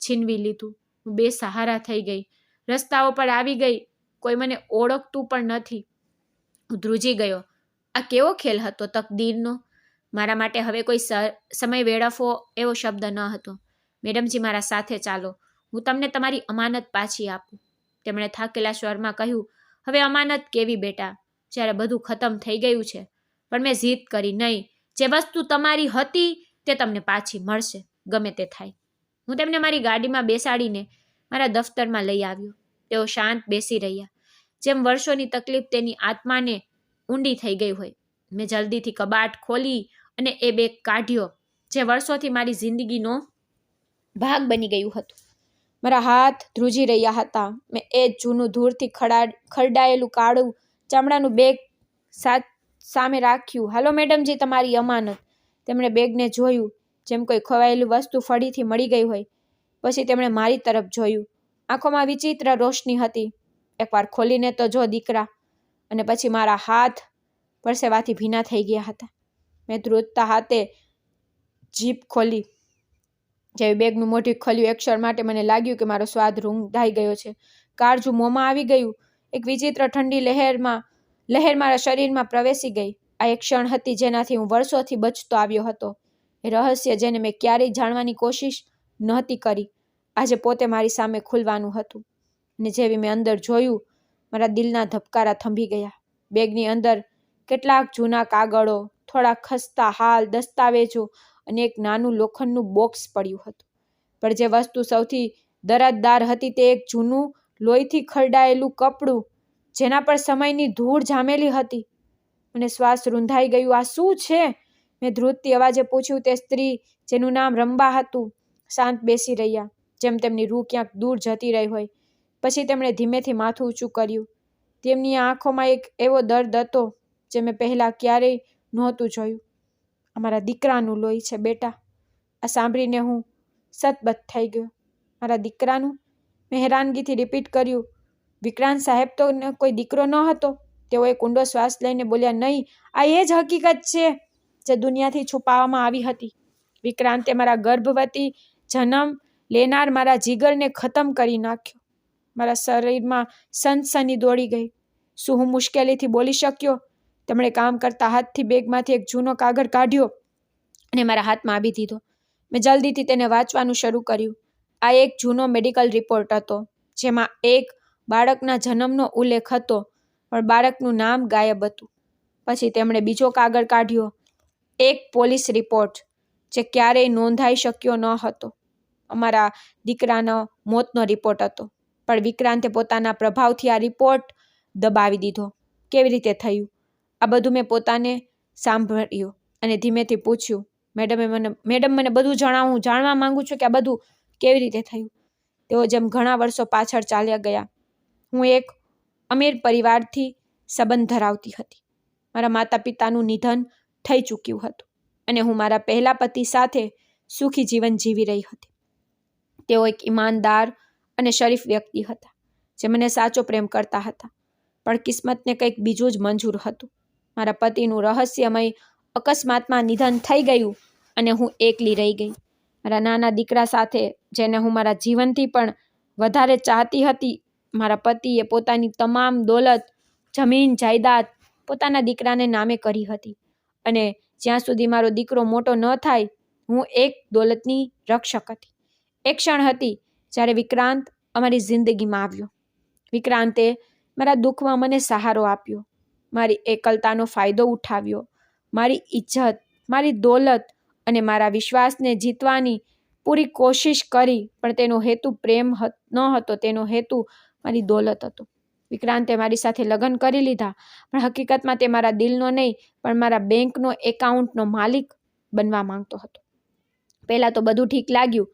છીનવી લીધું. હું બેસહારા થઈ ગઈ. રસ્તાઓ પર આવી ગઈ. કોઈ મને ઓળખતું પણ નથી. હું ધ્રુજી ગયો. આ કેવો ખેલ હતો તકદીરનો! મારા માટે હવે કોઈ સમય વેડફવો એવો શબ્દ ન હતો. મેડમજી, મારા સાથે ચાલો. હું તમને તમારી અમાનત પાછી આપું. તેમણે થાકેલા સ્વરમાં કહ્યું. હવે અમાનત કેવી બેટા, જ્યારે બધું ખતમ થઈ ગયું છે? પણ મેં જીદ કરી, નહીં, જે વસ્તુ તમારી હતી તે તમને પાછી મળશે, ગમે તે થાય. હું તેમને મારી ગાડીમાં બેસાડીને મારા દફતરમાં લઈ આવ્યો. તેઓ શાંત બેસી રહ્યા, જેમ વર્ષોની તકલીફ તેની આત્માને ઊંડી થઈ ગઈ હોય. મેં જલ્દીથી કબાટ ખોલી અને એ બેગ કાઢ્યો, જે વર્ષોથી મારી જિંદગીનો ભાગ બની ગયું હતું. મારા હાથ ધ્રુજી રહ્યા હતા. મેં એ જ જૂનું ધૂળથી ખરડાયેલું કાળું ચામડાનું બેગ સામે રાખ્યું. હાલો મેડમજી, તમારી અમાનત. તેમણે બેગને જોયું, જેમ કોઈ ખોવાયેલી વસ્તુ ફરીથી મળી ગઈ હોય. પછી તેમણે મારી તરફ જોયું. આંખોમાં વિચિત્ર રોશની હતી. એકવાર ખોલીને તો જો દીકરા. અને પછી મારા હાથ પરસેવાથી ભીના થઈ ગયા હતા. મેં ધ્રુજતા હાથે જીપ ખોલી. જેવી બેગનું મોઢું ખોલ્યું, એક ક્ષણ માટે મને લાગ્યું કે મારો સ્વાદ રૂંધાઈ ગયો છે. કાળજું મોંમાં આવી ગયું. એક વિચિત્ર ઠંડી લહેર મારા શરીરમાં પ્રવેશી ગઈ. આ એક ક્ષણ હતી જેનાથી હું વર્ષોથી બચતો આવ્યો હતો. એ રહસ્ય જેને મેં ક્યારેય જાણવાની કોશિશ નહોતી કરી, આજે પોતે મારી સામે ખુલવાનું હતું. અને જેવી મેં અંદર જોયું, મારા દિલના ધબકારા થંભી ગયા. બેગની અંદર કેટલાક જૂના કાગળો, થોડા ખસ્તા હાલ દસ્તાવેજો અને એક નાનું લોખંડનું બોક્સ પડ્યું હતું. પણ જે વસ્તુ સૌથી દરદદાર હતી તે એક જૂનું લોહીથી ખરડાયેલું કપડું, જેના પર સમયની ધૂળ જામેલી હતી. મને શ્વાસ રૂંધાઈ ગયું. આ શું છે? મેં ધ્રુજતી અવાજે પૂછ્યું. તે સ્ત્રી, જેનું નામ રંબા હતું, શાંત બેસી રહ્યા, જેમ તેમની રૂહ ક્યાંક દૂર જતી રહી હોય. પછી તેમણે ધીમેથી માથું ઊંચું કર્યું. તેમની આંખોમાં એક એવો દર્દ હતો જે મેં પહેલાં ક્યારેય નહોતું જોયું. અમારા દીકરાનું લોહી છે બેટા. આ સાંભળીને હું સતબત થઈ ગયો. મારા દીકરાનું? મેં હેરાનગીથી રિપીટ કર્યું. વિક્રાંત સાહેબ તો કોઈ દીકરો ન હતો. તેઓ એક ઊંડો શ્વાસ લઈને બોલ્યા, નહીં, આ એ જ હકીકત છે જે દુનિયાથી છુપાવવામાં આવી હતી. વિક્રાંતે મારા ગર્ભવતી જન્મ લેનાર મારા જીગરને ખતમ કરી નાખ્યો. મારા શરીરમાં સનસની દોડી ગઈ. શું હું મુશ્કેલીથી બોલી શક્યો? તેમણે કામ કરતા હાથથી બેગમાંથી એક જૂનો કાગળ કાઢ્યો અને મારા હાથમાં આપી દીધો. મેં જલ્દીથી તેને વાંચવાનું શરૂ કર્યું. આ એક જૂનો મેડિકલ રિપોર્ટ હતો, જેમાં એક બાળકના જન્મનો ઉલ્લેખ હતો, પણ બાળકનું નામ ગાયબ હતું. પછી તેમણે બીજો કાગળ કાઢ્યો, એક પોલીસ રિપોર્ટ, જે ક્યારેય નોંધાઈ શક્યો ન હતો. અમારા દીકરાનો મોતનો રિપોર્ટ હતો, પણ વિક્રાંતે પોતાના પ્રભાવથી આ રિપોર્ટ દબાવી દીધો. કેવી રીતે થયું? આ બધું મેં પોતાને સાંભળ્યું અને ધીમેથી પૂછ્યું, મેડમ મને બધું જાણવા માંગુ છું કે આ બધું કેવી રીતે થયું? તેઓ જેમ ઘણા વર્ષો પાછળ ચાલ્યા ગયા. હું એક અમીર પરિવારથી સંબંધ ધરાવતી હતી. મારા માતા પિતાનું નિધન થઈ ચૂક્યું હતું અને હું મારા પહેલા પતિ સાથે સુખી જીવન જીવી રહી હતી. તેઓ એક ઈમાનદાર અને શરીફ વ્યક્તિ હતા, જે મને સાચો પ્રેમ કરતા હતા. પણ કિસ્મતને કંઈક બીજું જ મંજૂર હતું. મારા પતિનું રહસ્યમય અકસ્માતમાં નિધન થઈ ગયું અને હું એકલી રહી ગઈ. મારા નાના દીકરા સાથે, જેને હું મારા જીવનથી પણ વધારે ચાહતી હતી. મારા પતિએ પોતાની તમામ દોલત, જમીન જાયદાદ પોતાના દીકરાને નામે કરી હતી અને જ્યાં સુધી મારો દીકરો મોટો ન થાય, હું એક દોલતની રક્ષક હતી. એક ક્ષણ હતી જ્યારે વિક્રાંત અમારી જિંદગીમાં આવ્યો. વિક્રાંતે મારા દુઃખમાં મને સહારો આપ્યો, મારી એકલતાનો ફાયદો ઉઠાવ્યો, મારી ઇજ્જત, મારી દોલત અને મારા વિશ્વાસને જીતવાની પૂરી કોશિશ કરી. પણ તેનો હેતુ પ્રેમ ન હતો, તેનો હેતુ મારી દોલત હતો. વિક્રાંતે મારી સાથે લગ્ન કરી લીધા, પણ હકીકતમાં તે મારા દિલનો નહીં, પણ મારા બેંકનો એકાઉન્ટનો માલિક બનવા માંગતો હતો. પહેલાં તો બધું ઠીક લાગ્યું.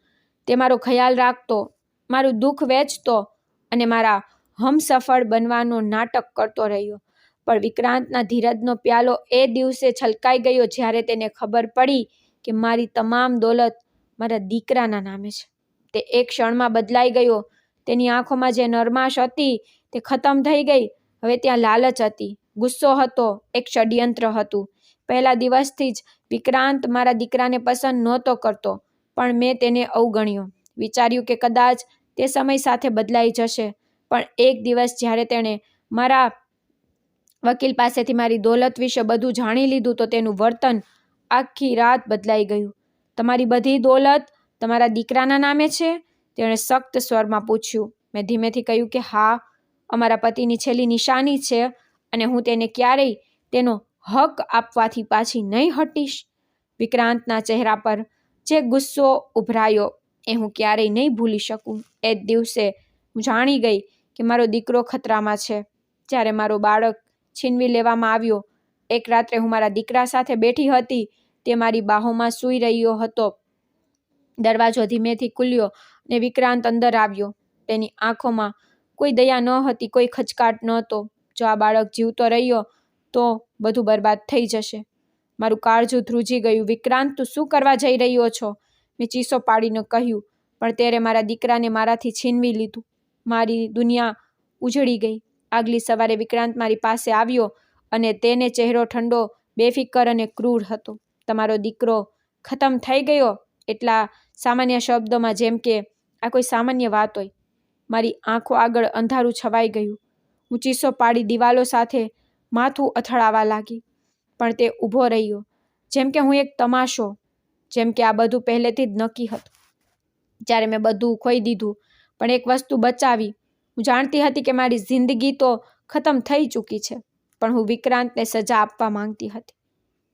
તે મારો ખ્યાલ રાખતો, મારું દુઃખ વહેંચતો અને મારા હમસફળ બનવાનો નાટક કરતો રહ્યો. પણ વિક્રાંતના ધીરજનો પ્યાલો એ દિવસે છલકાઈ ગયો જ્યારે તેને ખબર પડી કે મારી તમામ દોલત મારા દીકરાના નામે છે. તે એક ક્ષણમાં બદલાઈ ગયો. તેની આંખોમાં જે નરમાશ હતી તે ખતમ થઈ ગઈ. હવે ત્યાં લાલચ હતી, ગુસ્સો હતો, એક ષડયંત્ર હતું. પહેલા દિવસથી જ વિક્રાંત મારા દીકરાને પસંદ નહોતો કરતો, પણ મેં તેને અવગણ્યો. વિચાર્યું કે કદાચ તે સમય સાથે બદલાઈ જશે. પણ એક દિવસ જ્યારે તેણે મારા વકીલ પાસેથી મારી દોલત વિશે બધું જાણી લીધું, તો તેનું વર્તન આખી રાત બદલાઈ ગયું. તમારી બધી દોલત તમારા દીકરાના નામે છે? તેણે સખ્ત સ્વરમાં પૂછ્યું. મેં ધીમેથી કહ્યું કે હા, અમારા પતિની છેલ્લી નિશાની છે અને હું તેને ક્યારેય તેનો હક આપવાથી પાછી નહીં હટીશ. વિક્રાંતના ચહેરા પર જે ગુસ્સો ઉભરાયો એ હું ક્યારેય નહીં ભૂલી શકું. એ જ દિવસે હું જાણી ગઈ કે મારો દીકરો ખતરામાં છે. જ્યારે મારો બાળક છીનવી લેવામાં આવ્યો, એક રાત્રે હું મારા દીકરા સાથે બેઠી હતી. તે મારી બાહોમાં સૂઈ રહ્યો હતો. દરવાજો ધીમેથી ખુલ્યો અને વિક્રાંત અંદર આવ્યો. તેની આંખોમાં કોઈ દયા ન હતી, કોઈ ખચકાટ નહોતો. જો આ બાળક જીવતો રહ્યો તો બધું બરબાદ થઈ જશે. મારું કાળજું ધ્રુજી ગયું. વિક્રાંત, તું શું કરવા જઈ રહ્યો છો? મેં ચીસો પાડીને કહ્યું. પણ તેરે મારા દીકરાને મારાથી છીનવી લીધું. મારી દુનિયા ઉજળી ગઈ. આગલી સવારે વિક્રાંત મારી પાસે આવ્યો અને તેને ચહેરો ઠંડો, બેફિકર અને ક્રૂર હતો. તમારો દીકરો ખતમ થઈ ગયો, એટલા સામાન્ય શબ્દોમાં, જેમ કે આ કોઈ સામાન્ય વાત હોય. મારી આંખો આગળ અંધારું છવાઈ ગયું. હું ચીસો પાડી દિવાલો સાથે માથું અથડાવા લાગી. પણ તે ઊભો રહ્યો, જેમ કે હું એક તમાશો, જેમ કે આ બધું પહેલેથી જ નક્કી હતું. જ્યારે મેં બધું ખોઈ દીધું, પણ એક વસ્તુ બચાવી. હું જાણતી હતી કે મારી જિંદગી તો ખતમ થઈ ચૂકી છે, પણ હું વિક્રાંતને સજા આપવા માંગતી હતી.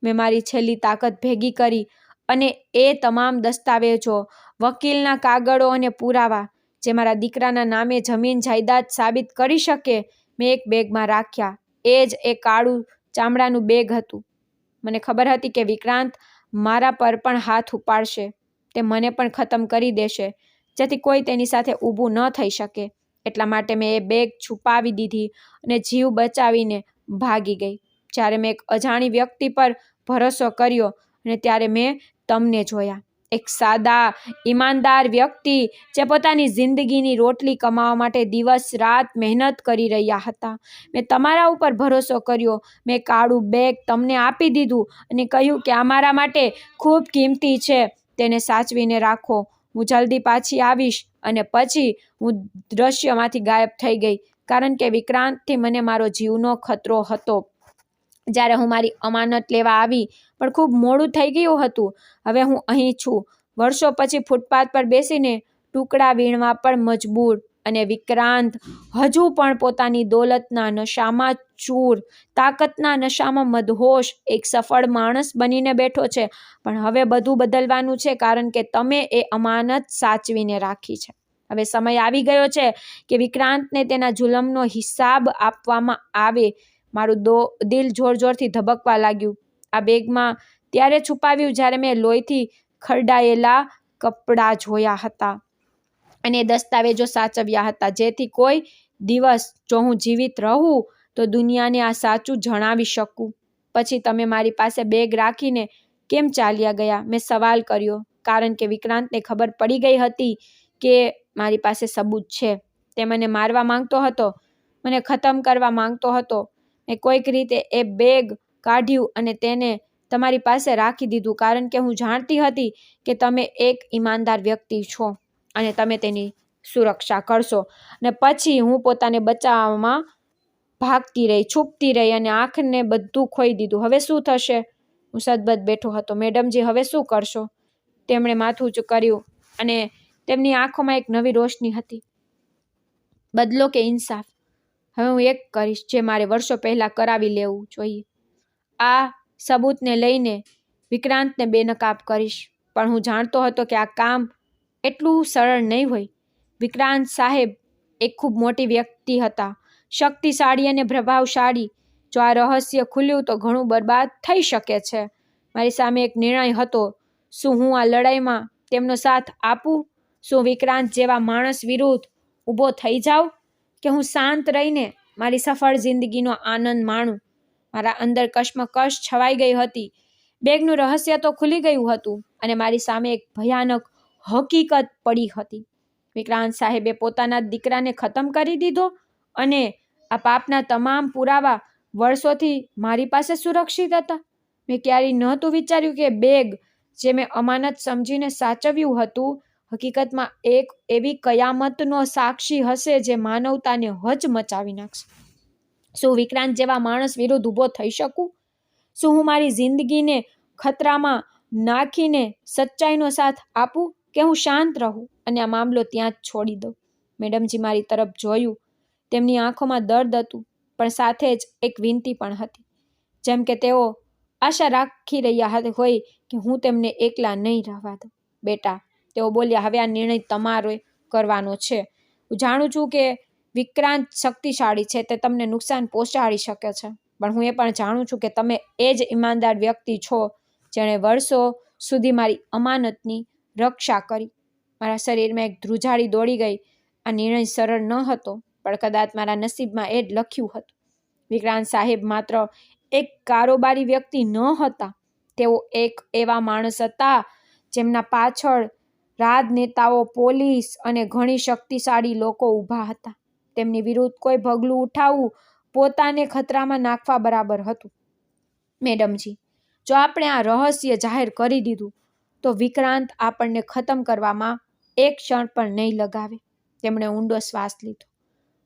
મેં મારી છેલ્લી તાકાત ભેગી કરી અને એ તમામ દસ્તાવેજો, વકીલના કાગળો અને પુરાવા, જે મારા દીકરાના નામે જમીન જાયદાદ સાબિત કરી શકે, મેં એક બેગમાં રાખ્યા. એ જ એ કાળું ચામડાનું બેગ હતું. મને ખબર હતી કે વિક્રાંત મારા પર પણ હાથ ઉપાડશે. તે મને પણ ખતમ કરી દેશે, જેથી કોઈ તેની સાથે ઊભું ન થઈ શકે. એટલા માટે મેં એ બેગ છુપાવી દીધી અને જીવ બચાવીને ભાગી ગઈ. જ્યારે મેં એક અજાણી વ્યક્તિ પર ભરોસો કર્યો અને ત્યારે મેં તમને જોયા. એક સાદા, ઈમાનદાર વ્યક્તિ જે પોતાની જિંદગીની રોટલી કમાવા માટે દિવસ રાત મહેનત કરી રહ્યા હતા. મેં તમારા ઉપર ભરોસો કર્યો. મેં કાળું બેગ તમને આપી દીધું અને કહ્યું કે આ મારા માટે ખૂબ કિંમતી છે, તેને સાચવીને રાખો. હું જલ્દી પાછી આવીશ અને પછી હું દ્રશ્યમાંથી ગાયબ થઈ ગઈ, કારણ કે વિક્રાંતથી મને મારો જીવનો ખતરો હતો. જ્યારે હું મારી અમાનત લેવા આવી પણ ખૂબ મોડું થઈ ગયું હતું. હવે હું અહીં છું, વર્ષો પછી ફૂટપાથ પર બેસીને ટુકડા વીણવા પણ મજબૂર. અને વિક્રાંત હજુ પણ પોતાની દોલતના નશામાં ચૂર, તાકાતના નશામાં મદહોશ એક સફળ માણસ બનીને બેઠો છે. પણ હવે બધું બદલવાનું છે, કારણ કે તમે એ અમાનત સાચવીને રાખી છે. હવે સમય આવી ગયો છે કે વિક્રાંતને તેના જુલમનો હિસાબ આપવામાં આવે. મારું દિલ જોર જોરથી ધબકવા લાગ્યું. આ બેગમાં ત્યારે છુપાવ્યું જ્યારે મેં લોહીથી ખરડાયેલા કપડાં જોયા હતા અને દસ્તાવેજો સાચવ્યા હતા, જેથી કોઈ દિવસ જો હું જીવિત રહું તો દુનિયાને આ સાચું જણાવી શકું. પછી તમે મારી પાસે બેગ રાખીને કેમ ચાલ્યા ગયા? મેં સવાલ કર્યો, કારણ કે વિક્રાંતને ખબર પડી ગઈ હતી કે મારી પાસે સબૂત છે. તે મને મારવા માંગતો હતો, મને ખતમ કરવા માંગતો હતો. મેં કોઈક રીતે એ બેગ કાઢ્યું અને તેને તમારી પાસે રાખી દીધું, કારણ કે હું જાણતી હતી કે તમે એક ઈમાનદાર વ્યક્તિ છો અને તમે તેની સુરક્ષા કરશો. અને પછી હું પોતાને બચાવવામાં ભાગતી રહી, છુપતી રહી અને આંખને બધું ખોઈ દીધું. હવે શું થશે? હું સદબદ બેઠો હતો. મેડમજી, હવે શું કરશો? તેમણે માથું ઊંચું કર્યું અને તેમની આંખોમાં એક નવી રોશની હતી. બદલો કે ઇન્સાફ? હવે હું એક કરીશ જે મારે વર્ષો પહેલા કરાવી લેવું જોઈએ. આ સબૂતને લઈને વિક્રાંતને બેનકાબ કરીશ. પણ હું જાણતો હતો કે આ કામ એટલું સરળ નહીં હોય. વિક્રાંત સાહેબ એક ખૂબ મોટી વ્યક્તિ હતા, શક્તિશાળી અને પ્રભાવશાળી. જો આ રહસ્ય ખુલ્યું તો ઘણું બરબાદ થઈ શકે છે. મારી સામે એક નિર્ણય હતો. શું હું આ લડાઈમાં તેમનો સાથ આપું? શું વિક્રાંત જેવા માણસ વિરુદ્ધ ઊભો થઈ જાઉં, કે હું શાંત રહીને મારી સફળ જિંદગીનો આનંદ માણું? મારા અંદર કશ્મકશ છવાઈ ગઈ હતી. બેગનું રહસ્ય તો ખુલી ગયું હતું અને મારી સામે એક ભયાનક હકીકત પડી હતી. વિક્રાંત સાહેબે પોતાના દીકરાને ખતમ કરી દીધો અને આ પાપના તમામ પુરાવા વર્ષોથી મારી પાસે સુરક્ષિત હતા. મેં ક્યારેય નહોતું વિચાર્યું કે બેગ જે મેં અમાનત સમજીને સાચવ્યું હતું, હકીકતમાં એક એવી કયામતનો સાક્ષી હશે જે માનવતાને હચમચાવી નાખશે. શું વિક્રાંત જેવા માણસ વિરુદ્ધ ઊભો થઈ શકું? શું હું મારી જિંદગીને ખતરામાં નાખીને સચ્ચાઈનો સાથ આપું, કે હું શાંત રહું અને આ મામલો ત્યાં જ છોડી દઉં? મેડમજી મારી તરફ જોયું. તેમની આંખોમાં દર્દ હતું, પણ સાથે જ એક વિનંતી પણ હતી, જેમ કે તેઓ આશા રાખી રહ્યા હોય કે હું તેમને એકલા નહીં રહેવા દઉં. બેટા, તેઓ બોલ્યા, હવે આ નિર્ણય તમારો કરવાનો છે. હું જાણું છું કે વિક્રાંત શક્તિશાળી છે, તે તમને નુકસાન પહોંચાડી શકે છે, પણ હું એ પણ જાણું છું કે તમે એ જ ઈમાનદાર વ્યક્તિ છો જેણે વર્ષો સુધી મારી અમાનતની રક્ષા કરી. મારા શરીરમાં એક ધ્રુજારી દોડી ગઈ. આ નિર્ણય સરળ ન હતો, પણ કદાચ મારા નસીબમાં એ જ લખ્યું હતું. વિક્રાંત સાહેબ માત્ર એક કારોબારી વ્યક્તિ ન હતા, તેઓ એક એવા માણસ હતા જેમના પાછળ રાજનેતાઓ, પોલીસ અને ઘણી શક્તિશાળી લોકો ઊભા હતા. તેમની વિરુદ્ધ કોઈ પગલું ઉઠાવવું પોતાને ખતરામાં નાખવા બરાબર હતું. મેડમજી, જો આપણે આ રહસ્ય જાહેર કરી દીધું તો વિક્રાંત આપણને ખતમ કરવામાં એક ક્ષણ પણ નહીં લગાવે. તેમણે ઊંડો શ્વાસ લીધો.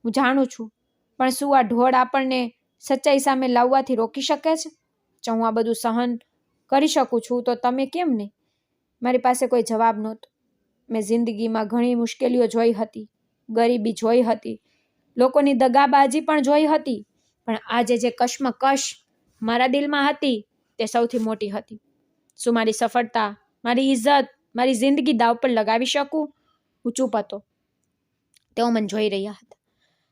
હું જાણું છું, પણ શું આ ઢોળ આપણને સચ્ચાઈ સામે લાવવાથી રોકી શકે છે? જો હું આ બધું સહન કરી શકું છું તો તમે કેમ નહીં? મારી પાસે કોઈ જવાબ નહોતો. મેં જિંદગીમાં ઘણી મુશ્કેલીઓ જોઈ હતી, ગરીબી જોઈ હતી, લોકોની દગાબાજી પણ જોઈ હતી, પણ આજે જે કશ્મકશ મારા દિલમાં હતી તે સૌથી મોટી હતી. શું મારી સફળતા, મારી ઇજ્જત, મારી જિંદગી દાવ પર લગાવી શકું? હું ચૂપ હતો. તેઓ મને જોઈ રહ્યા હતા,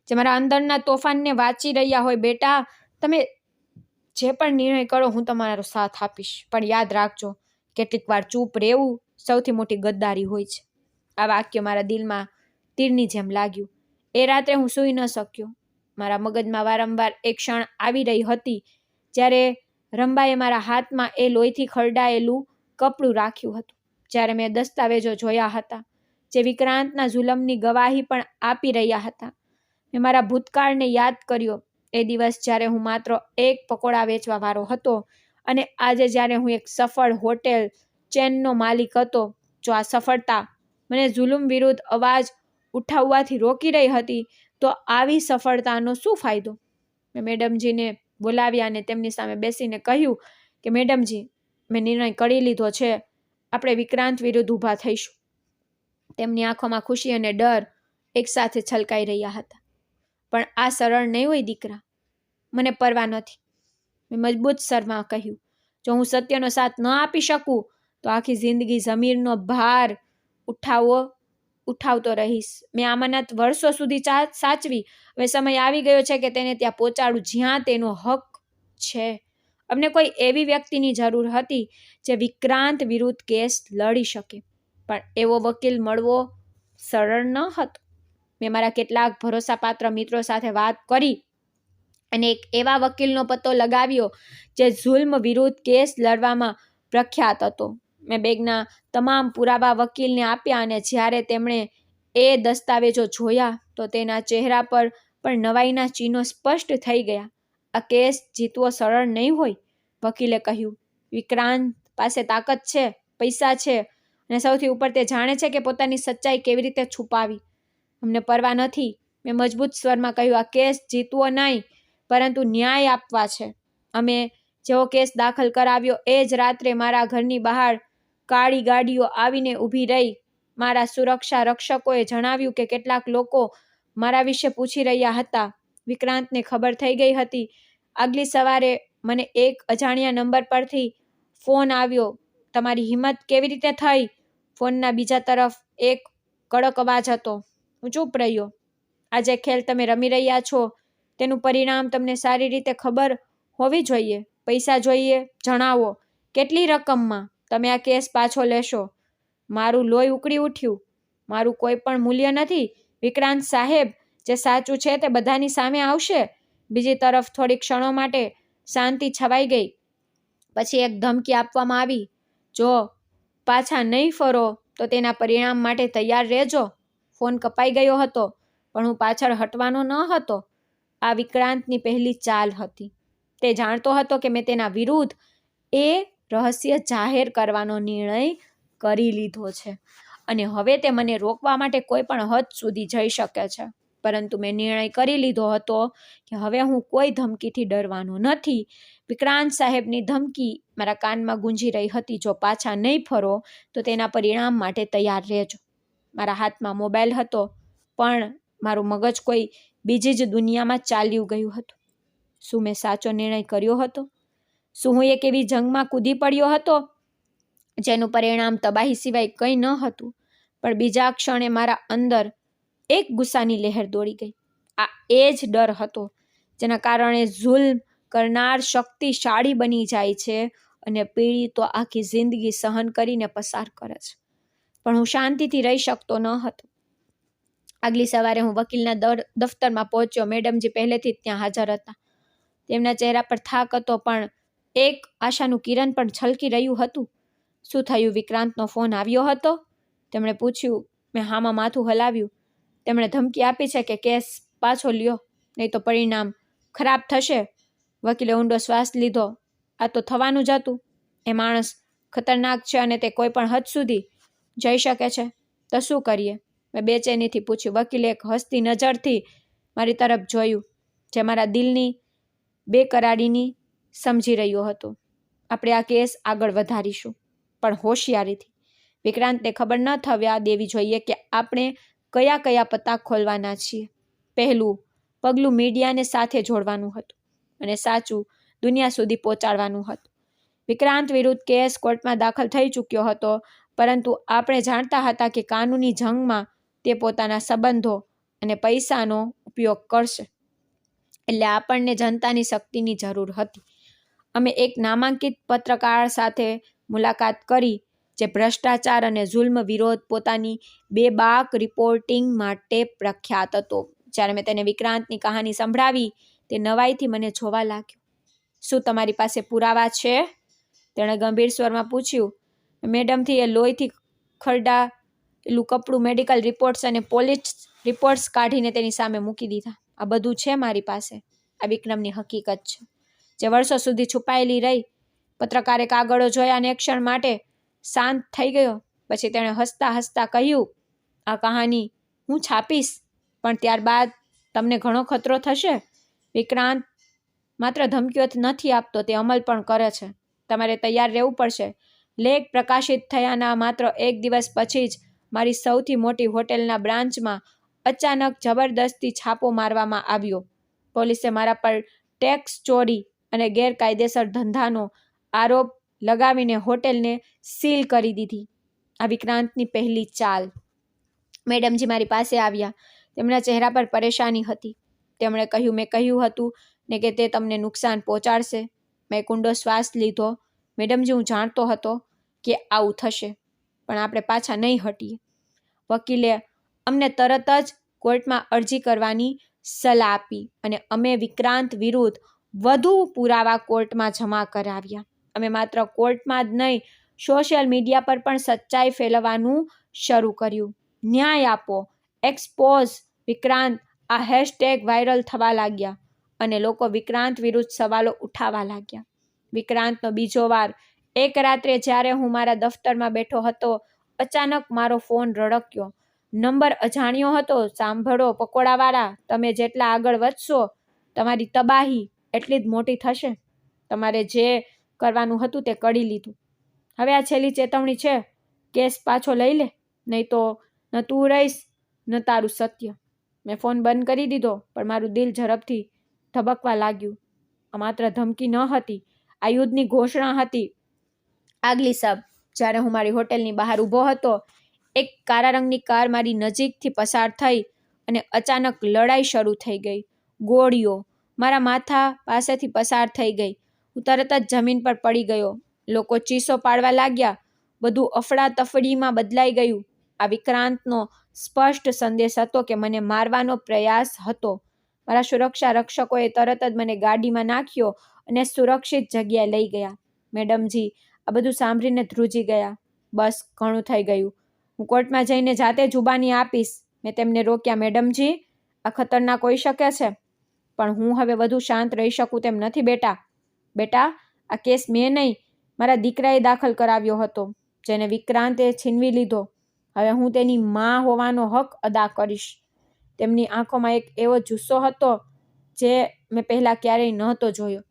જે મારા અંદરના તોફાનને વાંચી રહ્યા હોય. બેટા, તમે જે પણ નિર્ણય કરો, હું તમારો સાથ આપીશ, પણ યાદ રાખજો, કેટલીક વાર ચૂપ રહેવું સૌથી મોટી ગદ્દારી હોય છે. આ વાક્ય મારા દિલમાં તીરની જેમ લાગ્યું. એ રાત્રે હું સૂઈ ન શક્યો. મારા મગજમાં વારંવાર એક ક્ષણ આવી રહી હતી જ્યારે રંબાએ મારા હાથમાં એ લોહીથી ખરડાયેલું કપડું રાખ્યું હતું, જ્યારે મેં દસ્તાવેજો જોયા હતા જે વિક્રાંતના જુલમની ગવાહી પણ આપી રહ્યા હતા. મેં મારા ભૂતકાળને યાદ કર્યો, એ દિવસ જ્યારે હું માત્ર એક પકોડા વેચવા વાળો હતો અને આજે જ્યારે હું એક સફળ હોટેલ ચેનનો માલિક હતો. જો આ સફળતા મને જુલુમ વિરુદ્ધ અવાજ ઉઠાવવાથી રોકી રહી હતી, તો આવી સફળતાનો શું ફાયદો? મેં મેડમજીને બોલાવ્યા અને તેમની સામે બેસીને કહ્યું કે મેડમજી, મેં નિર્ણય કરી લીધો છે. આપણે વિક્રાંત વિરુદ્ધ ઊભા થઈશું. તેમની આંખોમાં ખુશી અને ડર એકસાથે છલકાઈ રહ્યા હતા. પણ આ સરળ નહીં હોય દીકરા, મને પરવા નથી, મેં મજબૂત સ્વરમાં કહ્યું. જો હું સત્યનો સાથ ન આપી શકું તો આખી જિંદગી ઝમીરનો ભાર ઉઠાવતો રહીશ. મેં અમાનત વર્ષો સુધી સાચવી. હવે સમય આવી ગયો છે કે તેને ત્યાં પહોંચાડું જ્યાં તેનો હક છે. અમને કોઈ એવી વ્યક્તિની જરૂર હતી જે વિક્રાંત વિરુદ્ધ કેસ લડી શકે, પણ એવો વકીલ મળવો સરળ ન હતો. મેં મારા કેટલાક ભરોસાપાત્ર મિત્રો સાથે વાત કરી અને એક એવા વકીલનો પત્તો લગાવ્યો જે જુલ્મ વિરુદ્ધ કેસ લડવામાં પ્રખ્યાત હતો. મેં બેગના તમામ પુરાવા વકીલને આપ્યા અને જ્યારે તેમણે એ દસ્તાવેજો જોયા તો તેના ચહેરા પર પણ નવાઈના ચિહ્નો સ્પષ્ટ થઈ ગયા. આ કેસ જીતવો સરળ નહીં હોય, વકીલે કહ્યું. વિક્રાંત પાસે તાકાત છે, પૈસા છે અને સૌથી ઉપર તે જાણે છે કે પોતાની સચ્ચાઈ કેવી રીતે છુપાવી. અમને પરવા નથી, મેં મજબૂત સ્વરમાં કહ્યું. આ કેસ જીતવો નહીં, પરંતુ ન્યાય આપવા છે. અમે જેવો કેસ દાખલ કરાવ્યો એ જ રાત્રે મારા ઘરની બહાર કાળી ગાડીઓ આવીને ઊભી રહી. મારા સુરક્ષા રક્ષકોએ જણાવ્યું કે કેટલાક લોકો મારા વિશે પૂછી રહ્યા હતા. વિક્રાંતને ખબર થઈ ગઈ હતી. આગલી સવારે મને એક અજાણ્યા નંબર પરથી ફોન આવ્યો. તમારી હિંમત કેવી રીતે થઈ? ફોનના બીજા તરફ એક કડક અવાજ હતો. હું ચૂપ રહ્યો. આજે ખેલ તમે રમી રહ્યા છો તેનું પરિણામ તમને સારી રીતે ખબર હોવી જોઈએ. પૈસા જોઈએ? જણાવો. કેટલી રકમમાં તમે આ કેસ પાછો લેશો? મારું લોહી ઉકળી ઉઠ્યું. મારું કોઈ પણ મૂલ્ય નથી વિક્રાંત સાહેબ. જે સાચું છે તે બધાની સામે આવશે. બીજી તરફ થોડી ક્ષણો માટે શાંતિ છવાઈ ગઈ. પછી એક ધમકી આપવામાં આવી. જો પાછા નહીં ફરો તો તેના પરિણામ માટે તૈયાર રહેજો. ફોન કપાઈ ગયો હતો, પણ હું પાછળ હટવાનો ન હતો. આ વિક્રાંતની પહેલી ચાલ હતી. તે જાણતો હતો કે મેં તેના વિરુદ્ધ એ રહસ્ય જાહેર કરવાનો નિર્ણય કરી લીધો છે અને હવે તે મને રોકવા માટે કોઈ પણ હદ સુધી જઈ શકે છે. પરંતુ મેં નિર્ણય કરી લીધો હતો કે હવે હું કોઈ ધમકીથી ડરવાનો નથી. વિક્રાંત સાહેબની ધમકી મારા કાનમાં ગુંજી રહી હતી. જો પાછા નહીં ફરો તો તેના પરિણામ માટે તૈયાર રહેજો. મારા હાથમાં મોબાઈલ હતો, પણ મારું મગજ કોઈ બીજી જ દુનિયામાં ચાલ્યું ગયું હતું. શું મેં સાચો નિર્ણય કર્યો હતો? શું હું એક એવી જંગમાં કૂદી પડ્યો હતો જેનું પરિણામ તબાહી સિવાય કંઈ ન હતું? પણ બીજા ક્ષણે મારા અંદર એક ગુસ્સાની લહેર દોડી ગઈ. આ એ જ ડર હતો જેના કારણે જુલ્મ કરનાર શક્તિશાળી બની જાય છે અને પીડિતો આખી જિંદગી સહન કરીને પસાર કરે છે. પણ હું શાંતિથી રહી શકતો ન હતો. આગલી સવારે હું વકીલના દફતરમાં પહોંચ્યો. મેડમજી પહેલેથી જ ત્યાં હાજર હતા. તેમના ચહેરા પર થાક હતો, પણ એક આશાનું કિરણ પણ છલકી રહ્યું હતું. શું થયું? વિક્રાંતનો ફોન આવ્યો હતો? તેમણે પૂછ્યું. મેં હામાં માથું હલાવ્યું. તેમણે ધમકી આપી છે કે કેસ પાછો લ્યો, નહીં તો પરિણામ ખરાબ થશે. વકીલે ઊંડો શ્વાસ લીધો. આ તો થવાનું જ હતું. એ માણસ ખતરનાક છે અને તે કોઈ પણ હદ સુધી જઈ શકે છે. તો શું કરીએ? મેં બેચેનીથી પૂછ્યું. વકીલે એક હસતી નજરથી મારી તરફ જોયું, જે મારા દિલની બેકરારીની સમજી રહ્યો હતો. આપણે આ કેસ આગળ વધારીશું, પણ હોશિયારીથી. વિક્રાંતને ખબર ન થવા દેવી જોઈએ કે આપણે કયા કયા પત્તા ખોલવાના છીએ. પહેલું પગલું મીડિયાને સાથે જોડવાનું હતું અને સાચું દુનિયા સુધી પહોંચાડવાનું હતું. વિક્રાંત વિરુદ્ધ કેસ કોર્ટમાં દાખલ થઈ ચૂક્યો હતો, પરંતુ આપણે જાણતા હતા કે કાનૂની જંગમાં તે પોતાના સંબંધો અને પૈસાનો ઉપયોગ કરશે. એટલે આપણને જનતાની શક્તિની જરૂર હતી. અમે એક નામાંકિત પત્રકાર સાથે મુલાકાત કરી જે ભ્રષ્ટાચાર અને જુલ્મ વિરોધ પોતાની બેબાક રિપોર્ટિંગ માટે પ્રખ્યાત હતો. જ્યારે મેં તેને વિક્રાંતની કહાની સંભળાવી, તે નવાઈથી મને જોવા લાગ્યો. શું તમારી પાસે પુરાવા છે? તેણે ગંભીર સ્વરમાં પૂછ્યું. મેડમથી એ લોહીથી ખરડાયેલું કપડું, મેડિકલ રિપોર્ટ્સ અને પોલીસ રિપોર્ટ્સ કાઢીને તેની સામે મૂકી દીધા. આ બધું છે મારી પાસે. આ વિક્રમની હકીકત છે, જે વર્ષો સુધી છુપાયેલી રહી. પત્રકારે કાગળો જોયા અને એક ક્ષણ માટે શાંત થઈ ગયો. પછી તેણે હસતા હસતા કહ્યું, આ કહાની હું છાપીશ, પણ ત્યારબાદ તમને ઘણો ખતરો થશે. વિક્રાંત માત્ર ધમકીઓ નથી આપતો, તે અમલ પણ કરે છે. તમારે તૈયાર રહેવું પડશે. લેખ પ્રકાશિત થયાના માત્ર 1 દિવસ પછી જ મારી સૌથી મોટી હોટેલના બ્રાન્ચમાં અચાનક જબરદસ્તી છાપો મારવામાં આવ્યો. પોલીસે મારા પર ટેક્સ ચોરી અને ગેરકાયદેસર ધંધાનો આરોપ લગાવીને હોટેલને સીલ કરી દીધી. આ વિક્રાંતની પહેલી ચાલ. મેડમજી મારી પાસે આવ્યા. તેમના ચહેરા પર પરેશાની હતી. તેમણે કહ્યું, મેં કહ્યું હતું ને કે તે તમને નુકસાન પહોંચાડશે. મેં કુંડો શ્વાસ લીધો. મેડમજી, હું જાણતો હતો કે આવું થશે, પણ આપણે પાછા નહીં હટીએ. વકીલે અમને તરત જ કોર્ટમાં અરજી કરવાની સલાહ આપી અને અમે વિક્રાંત વિરુદ્ધ વધુ પુરાવા કોર્ટમાં જમા કરાવ્યા. અમે માત્ર કોર્ટમાં જ નહીં, સોશિયલ મીડિયા પર પણ સચ્ચાઈ ફેલાવવાનું શરૂ કર્યું. ન્યાય આપો, એક્સપોઝ વિક્રાંત, આ હેશટેગ વાયરલ થવા લાગ્યા અને લોકો વિક્રાંત વિરુદ્ધ સવાલો ઉઠાવવા લાગ્યા. વિક્રાંતનો બીજો વાર. એક રાત્રે જ્યારે હું મારા દફતરમાં બેઠો હતો, અચાનક મારો ફોન રડક્યો. નંબર અજાણ્યો હતો. સાંભળો પકોડાવાળા, તમે જેટલા આગળ વધશો, તમારી તબાહી એટલી જ મોટી થશે. તમારે જે કરવાનું હતું તે કરી લીધું. હવે આ છેલ્લી ચેતવણી છે. કેસ પાછો લઈ લે, નહીં તો ન તું રહીશ ન તારું સત્ય. મેં ફોન બંધ કરી દીધો, પણ મારું દિલ ઝડપથી ધબકવા લાગ્યું. આ માત્ર ધમકી ન હતી, આ યુદ્ધની ઘોષણા હતી. આગલી સબ, જ્યારે હું મારી હોટેલની બહાર ઊભો હતો, એક કાળા રંગની કાર મારી નજીકથી પસાર થઈ અને અચાનક લડાઈ શરૂ થઈ ગઈ. ગોળીઓ મારા માથા પાસેથી પસાર થઈ ગઈ. હું તરત જ જમીન પર પડી ગયો. લોકો ચીસો પાડવા લાગ્યા. બધું અફડાતફડીમાં બદલાઈ ગયું. આ વિક્રાંતનો સ્પષ્ટ સંદેશ હતો કે મને મારવાનો પ્રયાસ હતો. મારા સુરક્ષા રક્ષકોએ તરત જ મને ગાડીમાં નાખ્યો અને સુરક્ષિત જગ્યાએ લઈ ગયા. મેડમજી આ બધું સાંભળીને ધ્રુજી ગયા. બસ, ઘણું થઈ ગયું. હું કોર્ટમાં જઈને જાતે જુબાની આપીશ. મેં તેમને રોક્યા. મેડમજી, આ ખતરનાક હોઈ શકે છે, પણ હું હવે વધુ શાંત રહી શકું તેમ નથી. બેટા, આ કેસ મેં નહીં, મારા દીકરાએ દાખલ કરાવ્યો હતો, જેને વિક્રાંતે છીનવી લીધો. હવે હું તેની માં હોવાનો હક અદા કરીશ. તેમની આંખોમાં એક એવો જુસ્સો હતો જે મેં પહેલાં ક્યારેય નહોતો જોયો.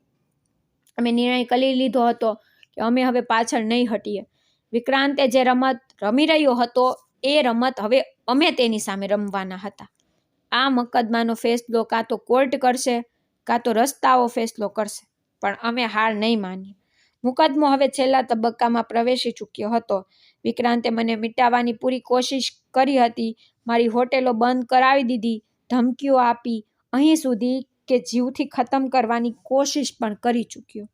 અમે નિર્ણય કરી લીધો હતો કે અમે હવે પાછળ નહીં હટીએ. વિક્રાંતે જે રમત રમી રહ્યો હતો, એ રમત હવે અમે તેની સામે રમવાના હતા. આ મુકદ્દમાનો ફેસલો કાં તો કોર્ટ કરશે, કાં તો રસ્તાઓ ફેસલો કરશે, પણ અમે હાર નહીં માનીએ. મુકદ્દમો હવે છેલ્લા તબક્કામાં પ્રવેશી ચૂક્યો હતો. વિક્રાંતે મને મિટાવવાની પૂરી કોશિશ કરી હતી. મારી હોટેલો બંધ કરાવી દીધી, ધમકીઓ આપી, અહીં સુધી કે જીવથી ખતમ કરવાની કોશિશ પણ કરી ચૂક્યો.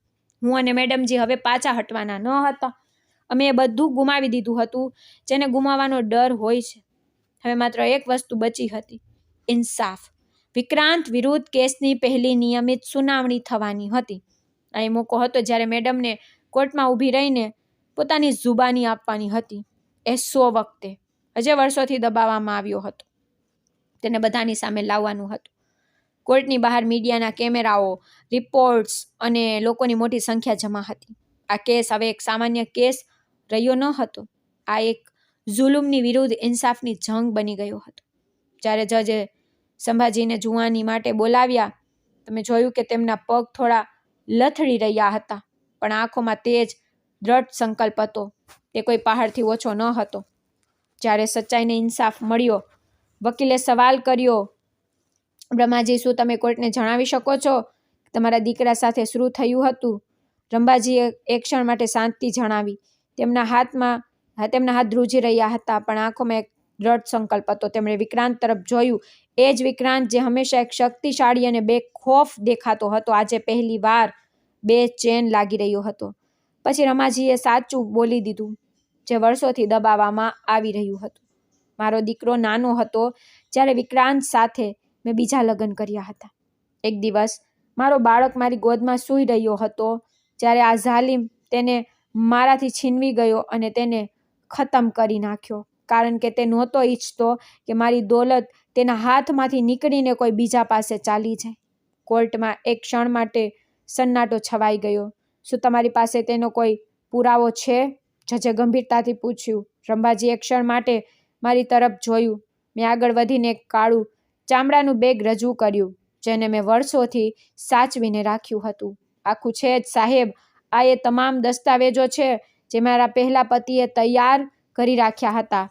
હું અને મેડમજી હવે પાછા હટવાના ન હતા. અમે એ બધું ગુમાવી દીધું હતું જેને ગુમાવવાનો ડર હોય છે. હવે માત્ર એક વસ્તુ બચી હતી, ઇન્સાફ. વિક્રાંત વિરુદ્ધ કેસની પહેલી નિયમિત સુનાવણી થવાની હતી. આ એ મોકો હતો જ્યારે મેડમને કોર્ટમાં ઊભી રહીને પોતાની જુબાની આપવાની હતી. એ 100 વખતે હજે વર્ષોથી દબાવવામાં આવ્યો હતો. તેને બધાની સામે લાવવાનું હતું. કોર્ટની બહાર મીડિયાના કેમેરાઓ, રિપોર્ટ્સ અને લોકોની મોટી સંખ્યા જમા હતી. આ કેસ હવે એક સામાન્ય કેસ રહ્યો ન હતો. આ એક જુલુમની વિરુદ્ધ ઇન્સાફની જંગ બની ગયો હતો. જ્યારે જજે સંભાજીને જુવાની માટે બોલાવ્યા, તમે જોયું કે તેમના પગ થોડા લથડી રહ્યા હતા, પણ આંખોમાં તેજ, દ્રઢ સંકલ્પ હતો. તે કોઈ પહાડથી ઓછો ન હતો. જ્યારે સચ્ચાઈને ઇન્સાફ મળ્યો, વકીલે સવાલ કર્યો, બ્રહ્માજી, શું તમે કોર્ટને જણાવી શકો છો તમારા દીકરા સાથે શું થયું હતું? રંભાજીએ એક ક્ષણ માટે શાંતિ જણાવી. તેમના હાથ ધ્રુજી રહ્યા હતા, પણ આંખોમાં એક દ્રઢ સંકલ્પ હતો. તેમણે વિક્રાંત તરફ જોયું. એ જ વિક્રાંત જે હંમેશા એક શક્તિશાળી અને બેખોફ દેખાતો હતો, આજે પહેલી વાર બેચેન લાગી રહ્યો હતો. પછી રમાજીએ સાચું બોલી દીધું, જે વર્ષોથી દબાવવામાં આવી રહ્યું હતું. મારો દીકરો નાનો હતો જ્યારે વિક્રાંત સાથે મેં બીજા લગ્ન કર્યા હતા. એક દિવસ મારો બાળક મારી ગોદમાં સૂઈ રહ્યો હતો જ્યારે આ ઝાલિમ તેને મારાથી છીનવી ગયો અને તેને ખતમ કરી નાખ્યો, કારણ કે તે નહોતો ઈચ્છતો કે મારી દોલત તેના હાથમાંથી નીકળીને કોઈ બીજા પાસે ચાલી જાય. કોર્ટમાં એક ક્ષણ માટે સન્નાટો છવાઈ ગયો. શું તમારી પાસે તેનો કોઈ પુરાવો છે? જજે ગંભીરતાથી પૂછ્યું. રંભાજીએ એક ક્ષણ માટે મારી તરફ જોયું. મેં આગળ વધીને એક કાળું ચામડાનું બેગ રજૂ કર્યું, જેને મેં વર્ષોથી સાચવીને રાખ્યું હતું. આખું છે જ સાહેબ, આ એ તમામ દસ્તાવેજો છે જે મારા પહેલા પતિએ તૈયાર કરી રાખ્યા હતા.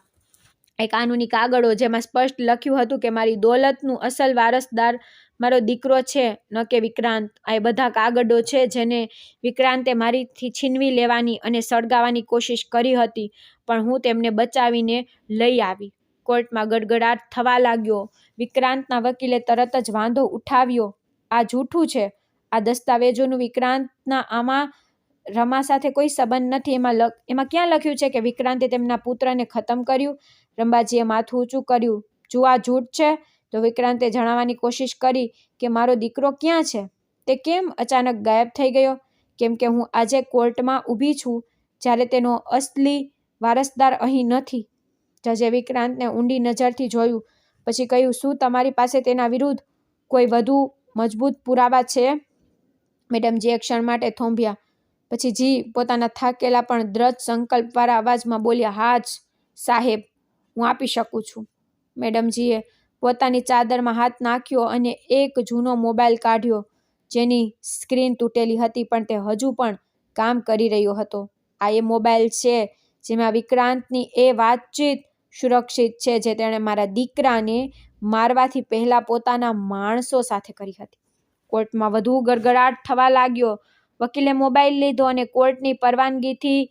એ કાનૂની કાગળો જેમાં સ્પષ્ટ લખ્યું હતું કે મારી દોલતનું અસલ વારસદાર મારો દીકરો છે, ન કે વિક્રાંત. આ એ બધા કાગળો છે જેને વિક્રાંતે મારીથી છીનવી લેવાની અને સળગાવવાની કોશિશ કરી હતી, પણ હું તેમને બચાવીને લઈ આવી. કોર્ટમાં ગડગડાટ થવા લાગ્યો. વિક્રાંતના વકીલે તરત જ વાંધો ઉઠાવ્યો. આ જૂઠું છે. આ દસ્તાવેજોનું વિક્રાંતના આમાં રમા સાથે કોઈ સંબંધ નથી. એમાં ક્યાં લખ્યું છે કે વિક્રાંતે તેમના પુત્રને ખતમ કર્યું? રંભાજીએ માથું ઊંચું કર્યું. જો આ જૂઠ છે તો વિક્રાંતે જણાવવાની કોશિશ કરી કે મારો દીકરો ક્યાં છે. તે કેમ અચાનક ગાયબ થઈ ગયો? કેમ કે હું આજે કોર્ટમાં ઊભી છું જ્યારે તેનો અસલી વારસદાર અહીં નથી. જજે વિક્રાંતને ઊંડી નજરથી જોયું, પછી કહ્યું, શું તમારી પાસે તેના વિરુદ્ધ કોઈ વધુ મજબૂત પુરાવા છે? મેડમજી એક ક્ષણ માટે થોંભ્યા. પછી જી પોતાના થાકેલા પણ દ્રઢ સંકલ્પવાળા અવાજમાં બોલ્યા, હા જ સાહેબ, હું આપી શકું છું. મેડમજીએ પોતાની ચાદરમાં હાથ નાખ્યો અને એક જૂનો મોબાઈલ કાઢ્યો, જેની સ્ક્રીન તૂટેલી હતી, પણ તે હજુ પણ કામ કરી રહ્યો હતો. આ એ મોબાઈલ છે જેમાં વિક્રાંતની એ વાતચીત સુરક્ષિત છે જે તેણે મારા દીકરાને મારવાથી પહેલા પોતાના માણસો સાથે કરી હતી. કોર્ટમાં વધુ ગડગડાટ થવા લાગ્યો. વકીલે મોબાઈલ લીધો અને કોર્ટની પરવાનગીથી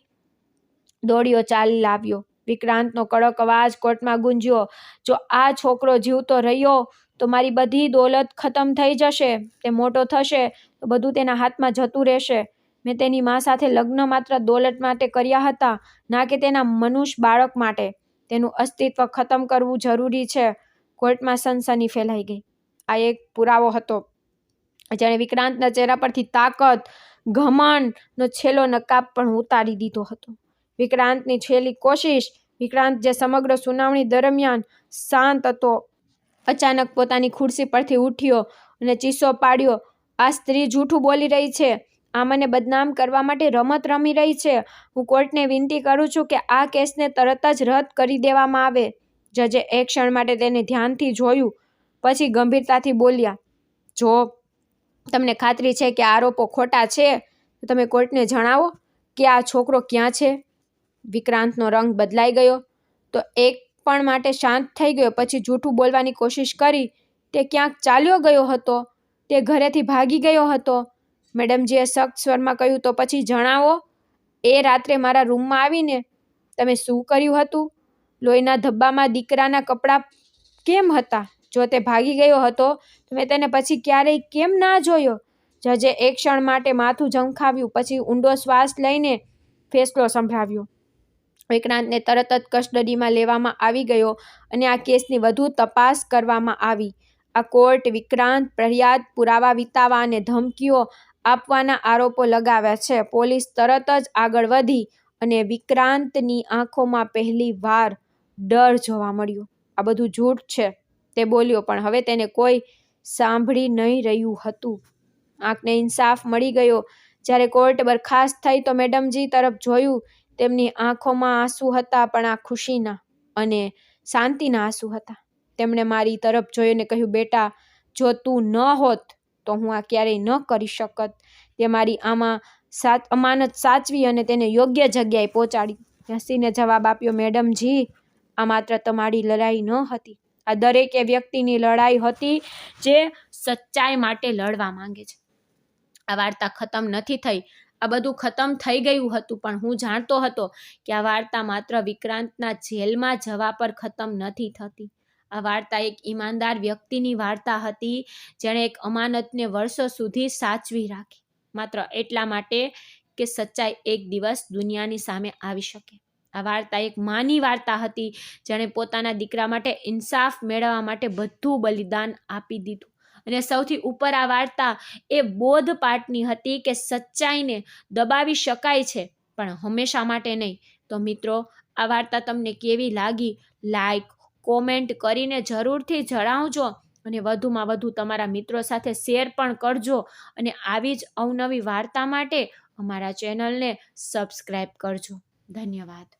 દોડ્યો ચાલી લાવ્યો. વિક્રાંતનો કડક અવાજ કોર્ટમાં ગુંજ્યો. જો આ છોકરો જીવતો રહ્યો તો મારી બધી દોલત ખતમ થઈ જશે. તે મોટો થશે તો બધું તેના હાથમાં જતું રહેશે. મેં તેની માં સાથે લગ્ન માત્ર દોલત માટે કર્યા હતા, ના કે તેના મનુષ્ય બાળક માટે. તેનું અસ્તિત્વ ખતમ કરવું જરૂરી છે. કોર્ટમાં સનસની ફેલાઈ ગઈ. આ એક પુરાવો હતો જેણે વિક્રાંતના ચહેરા પરથી તાકાત, ઘમંડનો છેલ્લો નકાબ પણ ઉતારી દીધો હતો. વિક્રાંતની છેલ્લી કોશિશ. વિક્રાંત જે સમગ્ર સુનાવણી દરમિયાન શાંત હતો, અચાનક પોતાની ખુરશી પરથી ઉઠ્યો અને ચીસો પાડ્યો, આ સ્ત્રી જૂઠું બોલી રહી છે. આ મને બદનામ કરવા માટે રમત રમી રહી છે. હું કોર્ટને વિનંતી કરું છું કે આ કેસને તરત જ રદ કરી દેવામાં આવે. જજે એક ક્ષણ માટે તેને ધ્યાનથી જોયું, પછી ગંભીરતાથી બોલ્યા, જો તમને ખાતરી છે કે આરોપો ખોટા છે તો તમે કોર્ટને જણાવો કે આ છોકરો ક્યાં છે. વિક્રાંતનો રંગ બદલાઈ ગયો તો એક પણ માટે શાંત થઈ ગયો. પછી જૂઠું બોલવાની કોશિશ કરી. તે ક્યાંક ચાલ્યો ગયો હતો. તે ઘરેથી ભાગી ગયો હતો. મેડમજીએ સખ્ત સ્વરમાં કહ્યું, તો પછી જણાવો, એ રાત્રે મારા રૂમમાં આવીને તમે શું કર્યું હતું? લોહીના ધબ્બામાં દીકરાના કપડાં કેમ હતા? જો તે ભાગી ગયો હતો તો મેં તેને પછી ક્યારેય કેમ ના જોયો? જજે એક ક્ષણ માટે માથું ઝંખાવ્યું, પછી ઊંડો શ્વાસ લઈને ફેસલો સંભળાવ્યો. વિક્રાંતને તરત જ કસ્ટડીમાં લેવામાં આવી ગયો અને આ કેસની વધુ તપાસ કરવામાં આવી. આ કોર્ટ વિક્રાંત ફરિયાદ, પુરાવા વિતાવા અને ધમકીઓ આપવાના આરોપો લગાવ્યા છે. પોલીસ તરત જ આગળ વધી અને વિક્રાંતની આંખોમાં પહેલી વાર ડર જોવા મળ્યો. આ બધું જૂઠ છે, તે બોલ્યો, પણ હવે તેને કોઈ સાંભળી નહીં રહ્યું હતું. આંખને ઇન્સાફ મળી ગયો. જ્યારે કોર્ટ બરખાસ્ત થઈ તો મેડમજી તરફ જોયું. તેમની આંખોમાં આંસુ હતા, પણ આ ખુશીના અને શાંતિના આંસુ હતા. તેમણે મારી તરફ જોઈને કહ્યું, બેટા, જો તું ન હોત તો હું આ ક્યારેય ન કરી શકત. તે મારી અમાનત સાચવી અને તેને યોગ્ય જગ્યાએ પહોંચાડી. હસીને જવાબ આપ્યો, મેડમજી, આ માત્ર તમારી લડાઈ ન હતી. આ દરેકે વ્યક્તિની લડાઈ હતી જે સચ્ચાઈ માટે લડવા માંગે છે. આ વાર્તા ખતમ નથી થઈ. આ બધું ખતમ થઈ ગયું હતું, પણ હું જાણતો હતો કે આ વાર્તા માત્ર વિક્રાંતના જેલમાં જવા પર ખતમ નથી થતી. આ વાર્તા એક ઈમાનદાર વ્યક્તિની વાર્તા હતી, જેણે એક અમાનતને વર્ષો સુધી સાચવી રાખી, માત્ર એટલા માટે કે સચ્ચાઈ એક દિવસ દુનિયાની સામે આવી શકે. આ વાર્તા એક માની વાર્તા હતી, જેણે પોતાના દીકરા માટે ઇન્સાફ મેળવવા માટે બધું બલિદાન આપી દીધું. અને સૌથી ઉપર આ વાર્તા એ બોધપાઠની હતી કે સચ્ચાઈને દબાવી શકાય છે, પણ હંમેશા માટે નહીં. તો મિત્રો, આ વાર્તા તમને કેવી લાગી? લાઈક, કોમેન્ટ કરીને જરૂરથી જણાવજો અને વધુમાં વધુ તમારા મિત્રો સાથે શેર પણ કરજો. અને આવી જ અવનવી વાર્તા માટે અમારા ચેનલને સબસ્ક્રાઈબ કરજો. ધન્યવાદ.